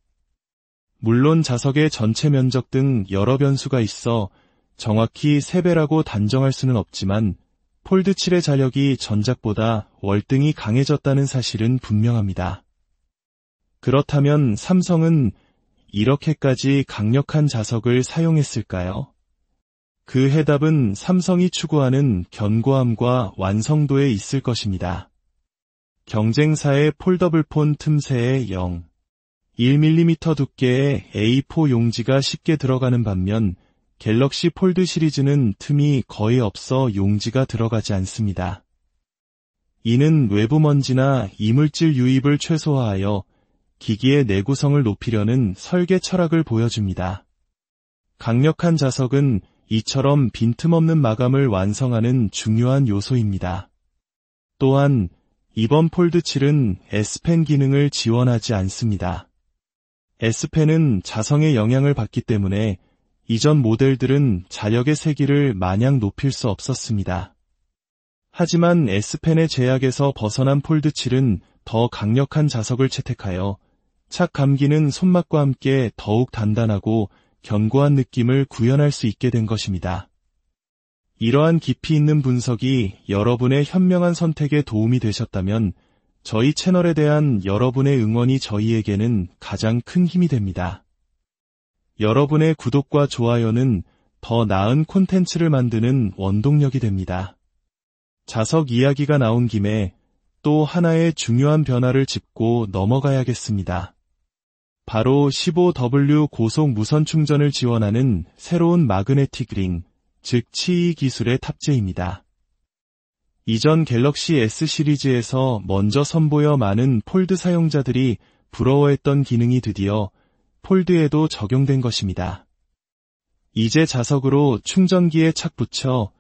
A: 물론 자석의 전체 면적 등 여러 변수가 있어 정확히 3배라고 단정할 수는 없지만 폴드 7의 자력이 전작보다 월등히 강해졌다는 사실은 분명합니다. 그렇다면 삼성은 이렇게까지 강력한 자석을 사용했을까요? 그 해답은 삼성이 추구하는 견고함과 완성도에 있을 것입니다. 경쟁사의 폴더블폰 틈새에 0.1mm 두께의 A4 용지가 쉽게 들어가는 반면 갤럭시 폴드 시리즈는 틈이 거의 없어 용지가 들어가지 않습니다. 이는 외부 먼지나 이물질 유입을 최소화하여 기기의 내구성을 높이려는 설계 철학을 보여줍니다. 강력한 자석은 이처럼 빈틈없는 마감을 완성하는 중요한 요소입니다. 또한 이번 폴드 7은 S펜 기능을 지원하지 않습니다. S펜은 자성의 영향을 받기 때문에 이전 모델들은 자력의 세기를 마냥 높일 수 없었습니다. 하지만 S펜의 제약에서 벗어난 폴드 7은 더 강력한 자석을 채택하여 착 감기는 손맛과 함께 더욱 단단하고 견고한 느낌을 구현할 수 있게 된 것입니다. 이러한 깊이 있는 분석이 여러분의 현명한 선택에 도움이 되셨다면 저희 채널에 대한 여러분의 응원이 저희에게는 가장 큰 힘이 됩니다. 여러분의 구독과 좋아요는 더 나은 콘텐츠를 만드는 원동력이 됩니다. 자석 이야기가 나온 김에 또 하나의 중요한 변화를 짚고 넘어가야겠습니다. 바로 15W 고속 무선 충전을 지원하는 새로운 마그네틱 링, 즉 치이 기술의 탑재입니다. 이전 갤럭시 S 시리즈에서 먼저 선보여 많은 폴드 사용자들이 부러워했던 기능이 드디어 폴드에도 적용된 것입니다. 이제 자석으로 충전기에 착 붙여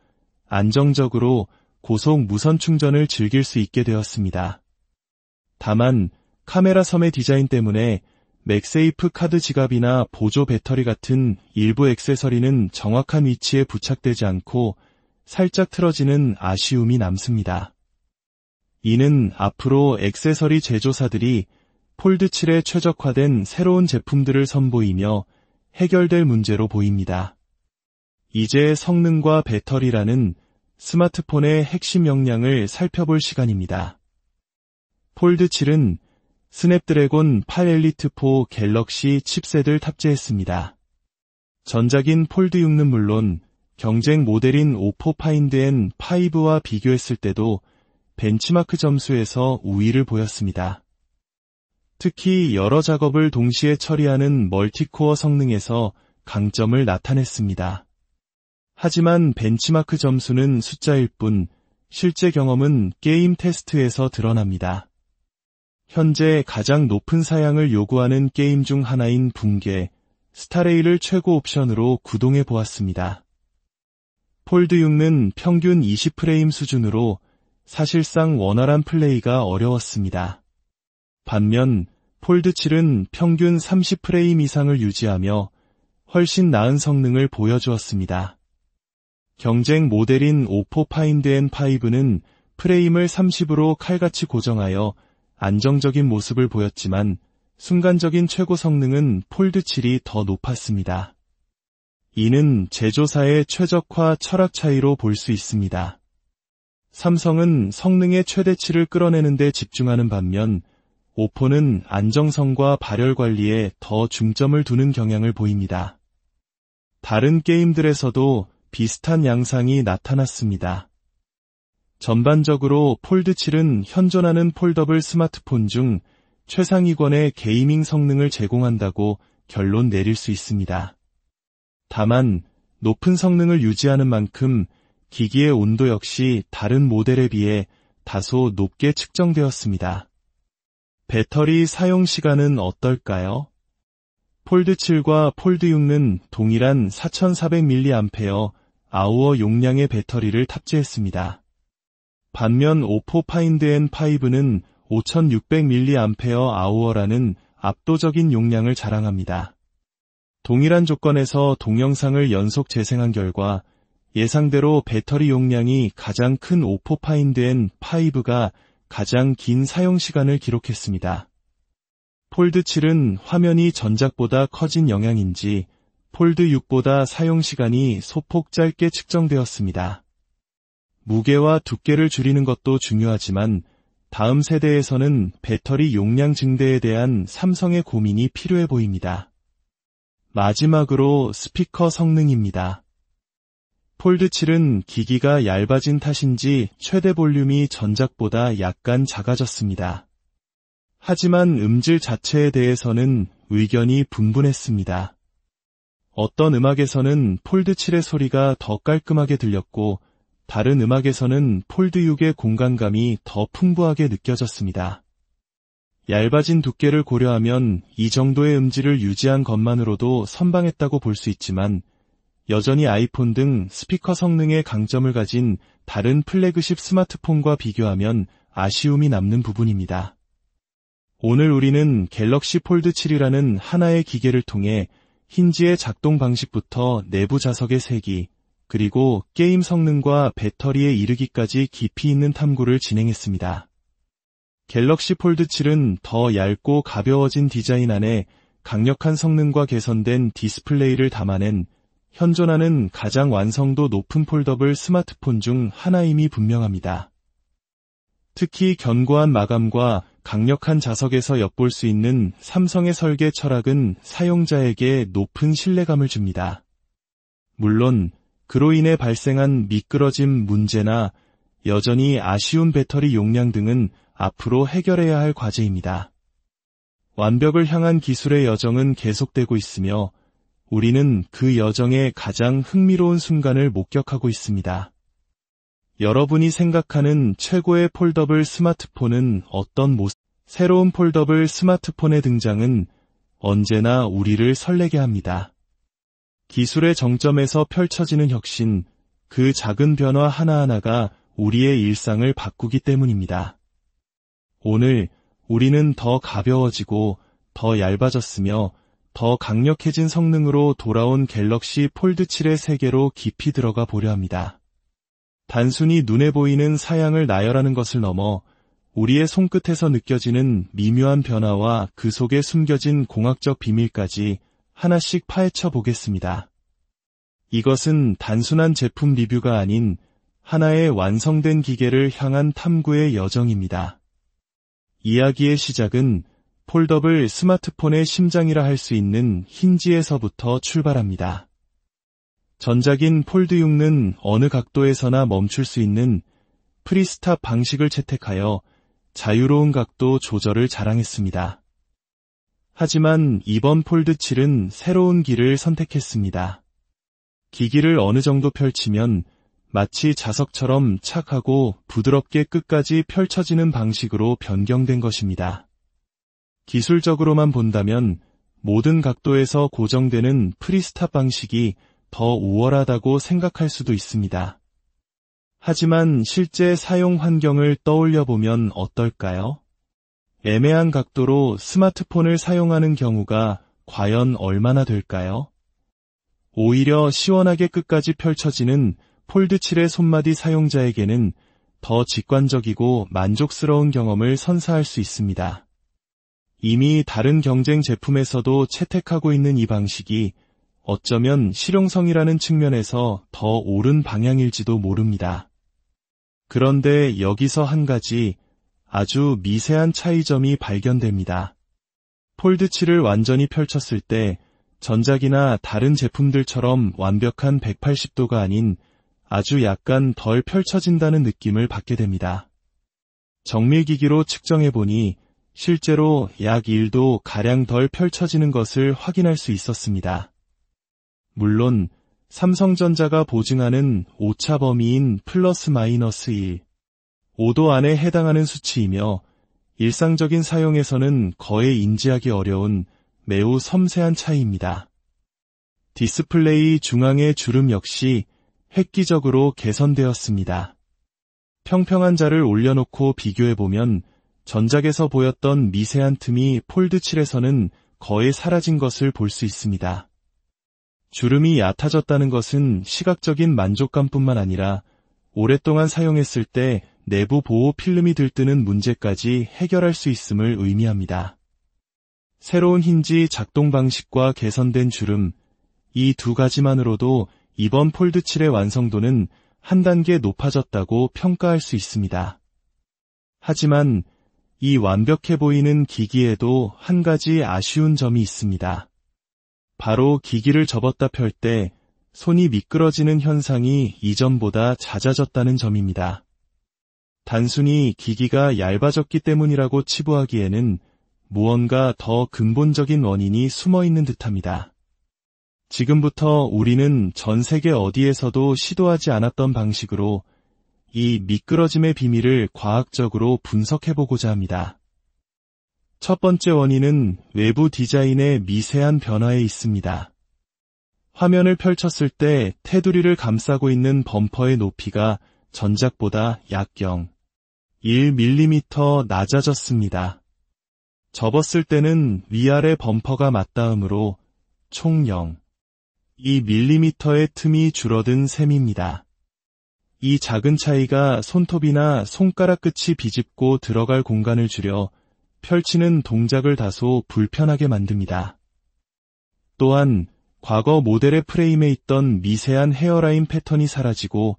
A: 안정적으로 고속 무선 충전을 즐길 수 있게 되었습니다. 다만 카메라 섬의 디자인 때문에 맥세이프 카드 지갑이나 보조 배터리 같은 일부 액세서리는 정확한 위치에 부착되지 않고 살짝 틀어지는 아쉬움이 남습니다. 이는 앞으로 액세서리 제조사들이 폴드 7에 최적화된 새로운 제품들을 선보이며 해결될 문제로 보입니다. 이제 성능과 배터리라는 스마트폰의 핵심 역량을 살펴볼 시간입니다. 폴드 7은 스냅드래곤 8 엘리트 4 갤럭시 칩셋을 탑재했습니다. 전작인 폴드 6는 물론 경쟁 모델인 오포 파인드 N5와 비교했을 때도 벤치마크 점수에서 우위를 보였습니다. 특히 여러 작업을 동시에 처리하는 멀티코어 성능에서 강점을 나타냈습니다. 하지만 벤치마크 점수는 숫자일 뿐 실제 경험은 게임 테스트에서 드러납니다. 현재 가장 높은 사양을 요구하는 게임 중 하나인 붕괴, 스타레일을 최고 옵션으로 구동해 보았습니다. 폴드 6는 평균 20프레임 수준으로 사실상 원활한 플레이가 어려웠습니다. 반면 폴드 7은 평균 30프레임 이상을 유지하며 훨씬 나은 성능을 보여주었습니다. 경쟁 모델인 오포 파인드 N5는 프레임을 30으로 칼같이 고정하여 안정적인 모습을 보였지만 순간적인 최고 성능은 폴드 7이 더 높았습니다. 이는 제조사의 최적화 철학 차이로 볼 수 있습니다. 삼성은 성능의 최대치를 끌어내는 데 집중하는 반면 오포는 안정성과 발열 관리에 더 중점을 두는 경향을 보입니다. 다른 게임들에서도 비슷한 양상이 나타났습니다. 전반적으로 폴드 7은 현존하는 폴더블 스마트폰 중 최상위권의 게이밍 성능을 제공한다고 결론 내릴 수 있습니다. 다만 높은 성능을 유지하는 만큼 기기의 온도 역시 다른 모델에 비해 다소 높게 측정되었습니다. 배터리 사용 시간은 어떨까요? 폴드 7과 폴드 6는 동일한 4400mAh 용량의 배터리를 탑재했습니다. 반면 오포 파인드 N5는 5600mAh라는 압도적인 용량을 자랑합니다. 동일한 조건에서 동영상을 연속 재생한 결과 예상대로 배터리 용량이 가장 큰 오포 파인드 N5가 가장 긴 사용 시간을 기록했습니다. 폴드 7은 화면이 전작보다 커진 영향인지 폴드 6보다 사용 시간이 소폭 짧게 측정되었습니다. 무게와 두께를 줄이는 것도 중요하지만 다음 세대에서는 배터리 용량 증대에 대한 삼성의 고민이 필요해 보입니다. 마지막으로 스피커 성능입니다. 폴드 7은 기기가 얇아진 탓인지 최대 볼륨이 전작보다 약간 작아졌습니다. 하지만 음질 자체에 대해서는 의견이 분분했습니다. 어떤 음악에서는 폴드 7의 소리가 더 깔끔하게 들렸고, 다른 음악에서는 폴드 6의 공간감이 더 풍부하게 느껴졌습니다. 얇아진 두께를 고려하면 이 정도의 음질을 유지한 것만으로도 선방했다고 볼 수 있지만, 여전히 아이폰 등 스피커 성능의 강점을 가진 다른 플래그십 스마트폰과 비교하면 아쉬움이 남는 부분입니다. 오늘 우리는 갤럭시 폴드 7이라는 하나의 기계를 통해 힌지의 작동 방식부터 내부 자석의 세기, 그리고 게임 성능과 배터리에 이르기까지 깊이 있는 탐구를 진행했습니다. 갤럭시 폴드 7은 더 얇고 가벼워진 디자인 안에 강력한 성능과 개선된 디스플레이를 담아낸 현존하는 가장 완성도 높은 폴더블 스마트폰 중 하나임이 분명합니다. 특히 견고한 마감과 강력한 자석에서 엿볼 수 있는 삼성의 설계 철학은 사용자에게 높은 신뢰감을 줍니다. 물론 그로 인해 발생한 미끄러짐 문제나 여전히 아쉬운 배터리 용량 등은 앞으로 해결해야 할 과제입니다. 완벽을 향한 기술의 여정은 계속되고 있으며 우리는 그 여정의 가장 흥미로운 순간을 목격하고 있습니다. 여러분이 생각하는 최고의 폴더블 스마트폰은 어떤 모습? 새로운 폴더블 스마트폰의 등장은 언제나 우리를 설레게 합니다. 기술의 정점에서 펼쳐지는 혁신, 그 작은 변화 하나하나가 우리의 일상을 바꾸기 때문입니다. 오늘 우리는 더 가벼워지고 더 얇아졌으며 더 강력해진 성능으로 돌아온 갤럭시 폴드 7의 세계로 깊이 들어가 보려 합니다. 단순히 눈에 보이는 사양을 나열하는 것을 넘어 우리의 손끝에서 느껴지는 미묘한 변화와 그 속에 숨겨진 공학적 비밀까지 하나씩 파헤쳐 보겠습니다. 이것은 단순한 제품 리뷰가 아닌 하나의 완성된 기계를 향한 탐구의 여정입니다. 이야기의 시작은 폴더블 스마트폰의 심장이라 할 수 있는 힌지에서부터 출발합니다. 전작인 폴드 6는 어느 각도에서나 멈출 수 있는 프리스탑 방식을 채택하여 자유로운 각도 조절을 자랑했습니다. 하지만 이번 폴드 7은 새로운 길을 선택했습니다. 기기를 어느 정도 펼치면 마치 자석처럼 착하고 부드럽게 끝까지 펼쳐지는 방식으로 변경된 것입니다. 기술적으로만 본다면 모든 각도에서 고정되는 프리스탑 방식이 더 우월하다고 생각할 수도 있습니다. 하지만 실제 사용 환경을 떠올려 보면 어떨까요? 애매한 각도로 스마트폰을 사용하는 경우가 과연 얼마나 될까요? 오히려 시원하게 끝까지 펼쳐지는 폴드 7의 손마디 사용자에게는 더 직관적이고 만족스러운 경험을 선사할 수 있습니다. 이미 다른 경쟁 제품에서도 채택하고 있는 이 방식이 어쩌면 실용성이라는 측면에서 더 옳은 방향일지도 모릅니다. 그런데 여기서 한 가지 아주 미세한 차이점이 발견됩니다. 폴드 7을 완전히 펼쳤을 때 전작이나 다른 제품들처럼 완벽한 180도가 아닌 아주 약간 덜 펼쳐진다는 느낌을 받게 됩니다. 정밀기기로 측정해보니 실제로 약 1도 가량 덜 펼쳐지는 것을 확인할 수 있었습니다. 물론 삼성전자가 보증하는 오차 범위인 플러스 마이너스 1, 5도 안에 해당하는 수치이며 일상적인 사용에서는 거의 인지하기 어려운 매우 섬세한 차이입니다. 디스플레이 중앙의 주름 역시 획기적으로 개선되었습니다. 평평한 자를 올려놓고 비교해보면 전작에서 보였던 미세한 틈이 폴드 7에서는 거의 사라진 것을 볼 수 있습니다. 주름이 얕아졌다는 것은 시각적인 만족감뿐만 아니라 오랫동안 사용했을 때 내부 보호 필름이 들뜨는 문제까지 해결할 수 있음을 의미합니다. 새로운 힌지 작동 방식과 개선된 주름, 이 두 가지만으로도 이번 폴드 7의 완성도는 한 단계 높아졌다고 평가할 수 있습니다. 하지만 이 완벽해 보이는 기기에도 한 가지 아쉬운 점이 있습니다. 바로 기기를 접었다 펼 때 손이 미끄러지는 현상이 이전보다 잦아졌다는 점입니다. 단순히 기기가 얇아졌기 때문이라고 치부하기에는 무언가 더 근본적인 원인이 숨어 있는 듯합니다. 지금부터 우리는 전 세계 어디에서도 시도하지 않았던 방식으로 이 미끄러짐의 비밀을 과학적으로 분석해보고자 합니다. 첫 번째 원인은 외부 디자인의 미세한 변화에 있습니다. 화면을 펼쳤을 때 테두리를 감싸고 있는 범퍼의 높이가 전작보다 약 0.1mm 낮아졌습니다. 접었을 때는 위아래 범퍼가 맞닿으므로 총 0.2mm의 틈이 줄어든 셈입니다. 이 작은 차이가 손톱이나 손가락 끝이 비집고 들어갈 공간을 줄여 펼치는 동작을 다소 불편하게 만듭니다. 또한 과거 모델의 프레임에 있던 미세한 헤어라인 패턴이 사라지고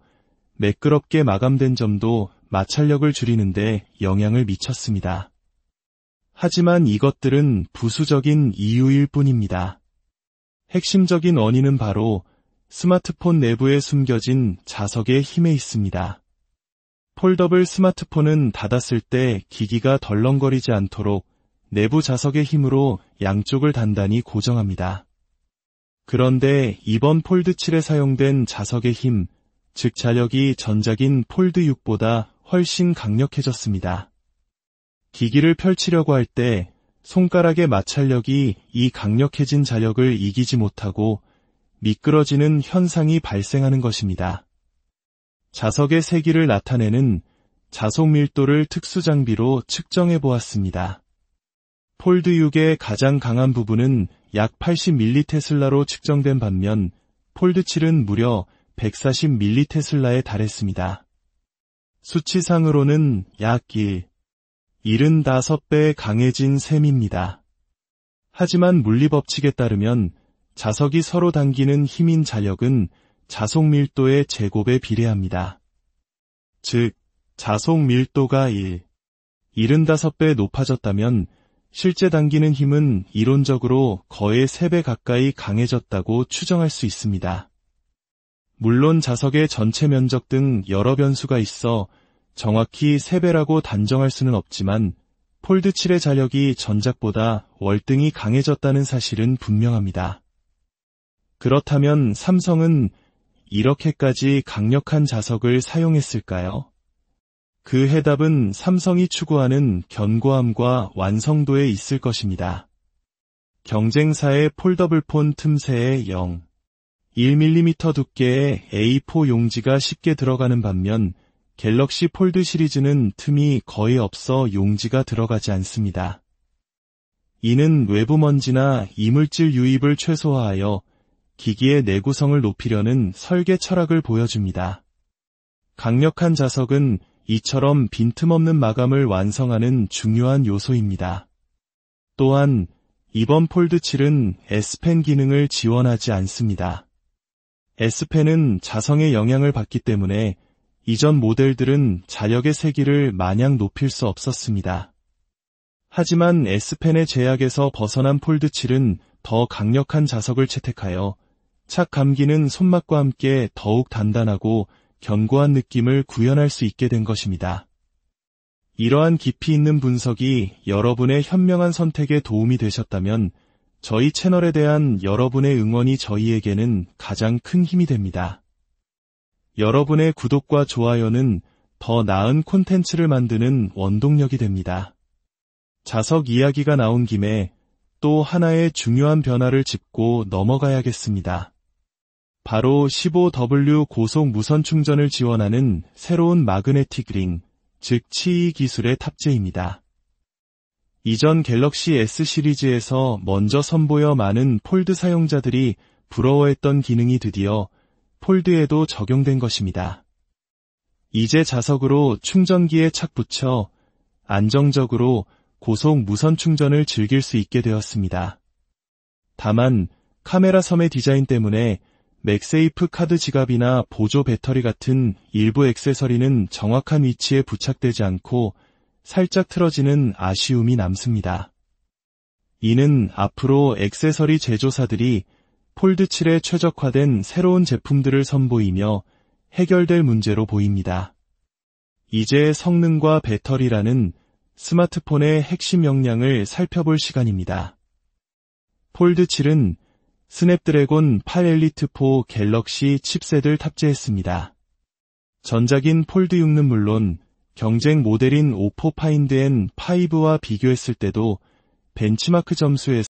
A: 매끄럽게 마감된 점도 마찰력을 줄이는데 영향을 미쳤습니다. 하지만 이것들은 부수적인 이유일 뿐입니다. 핵심적인 원인은 바로 스마트폰 내부에 숨겨진 자석의 힘에 있습니다. 폴더블 스마트폰은 닫았을 때 기기가 덜렁거리지 않도록 내부 자석의 힘으로 양쪽을 단단히 고정합니다. 그런데 이번 폴드 7에 사용된 자석의 힘, 즉 자력이 전작인 폴드 6보다 훨씬 강력해졌습니다. 기기를 펼치려고 할 때 손가락의 마찰력이 이 강력해진 자력을 이기지 못하고 미끄러지는 현상이 발생하는 것입니다. 자석의 세기를 나타내는 자속 밀도를 특수 장비로 측정해 보았습니다. 폴드 6의 가장 강한 부분은 약 80mT로 측정된 반면 폴드 7은 무려 140mT에 달했습니다. 수치상으로는 약 75배 강해진 셈입니다. 하지만 물리법칙에 따르면 자석이 서로 당기는 힘인 자력은 자속 밀도의 제곱에 비례합니다. 즉, 자속 밀도가 75배 높아졌다면 실제 당기는 힘은 이론적으로 거의 3배 가까이 강해졌다고 추정할 수 있습니다. 물론 자석의 전체 면적 등 여러 변수가 있어 정확히 3배라고 단정할 수는 없지만 폴드 7의 자력이 전작보다 월등히 강해졌다는 사실은 분명합니다. 그렇다면 삼성은 이렇게까지 강력한 자석을 사용했을까요? 그 해답은 삼성이 추구하는 견고함과 완성도에 있을 것입니다. 경쟁사의 폴더블폰 틈새에 0.1mm 두께의 A4 용지가 쉽게 들어가는 반면 갤럭시 폴드 시리즈는 틈이 거의 없어 용지가 들어가지 않습니다. 이는 외부 먼지나 이물질 유입을 최소화하여 기기의 내구성을 높이려는 설계 철학을 보여줍니다. 강력한 자석은 이처럼 빈틈없는 마감을 완성하는 중요한 요소입니다. 또한 이번 폴드 7은 S펜 기능을 지원하지 않습니다. S펜은 자성의 영향을 받기 때문에 이전 모델들은 자력의 세기를 마냥 높일 수 없었습니다. 하지만 S펜의 제약에서 벗어난 폴드 7은 더 강력한 자석을 채택하여 착 감기는 손맛과 함께 더욱 단단하고 견고한 느낌을 구현할 수 있게 된 것입니다. 이러한 깊이 있는 분석이 여러분의 현명한 선택에 도움이 되셨다면 저희 채널에 대한 여러분의 응원이 저희에게는 가장 큰 힘이 됩니다. 여러분의 구독과 좋아요는 더 나은 콘텐츠를 만드는 원동력이 됩니다. 자석 이야기가 나온 김에 또 하나의 중요한 변화를 짚고 넘어가야겠습니다. 바로 15W 고속 무선 충전을 지원하는 새로운 마그네틱 링, 즉 치이 기술의 탑재입니다. 이전 갤럭시 S 시리즈에서 먼저 선보여 많은 폴드 사용자들이 부러워했던 기능이 드디어 폴드에도 적용된 것입니다. 이제 자석으로 충전기에 착 붙여 안정적으로 고속 무선 충전을 즐길 수 있게 되었습니다. 다만 카메라 섬의 디자인 때문에 맥세이프 카드 지갑이나 보조 배터리 같은 일부 액세서리는 정확한 위치에 부착되지 않고 살짝 틀어지는 아쉬움이 남습니다. 이는 앞으로 액세서리 제조사들이 폴드 7에 최적화된 새로운 제품들을 선보이며 해결될 문제로 보입니다. 이제 성능과 배터리라는 스마트폰의 핵심 역량을 살펴볼 시간입니다. 폴드 7은 스냅드래곤 8 엘리트 4 갤럭시 칩셋을 탑재했습니다. 전작인 폴드 6는 물론 경쟁 모델인 오포 파인드 N5와 비교했을 때도 벤치마크 점수에서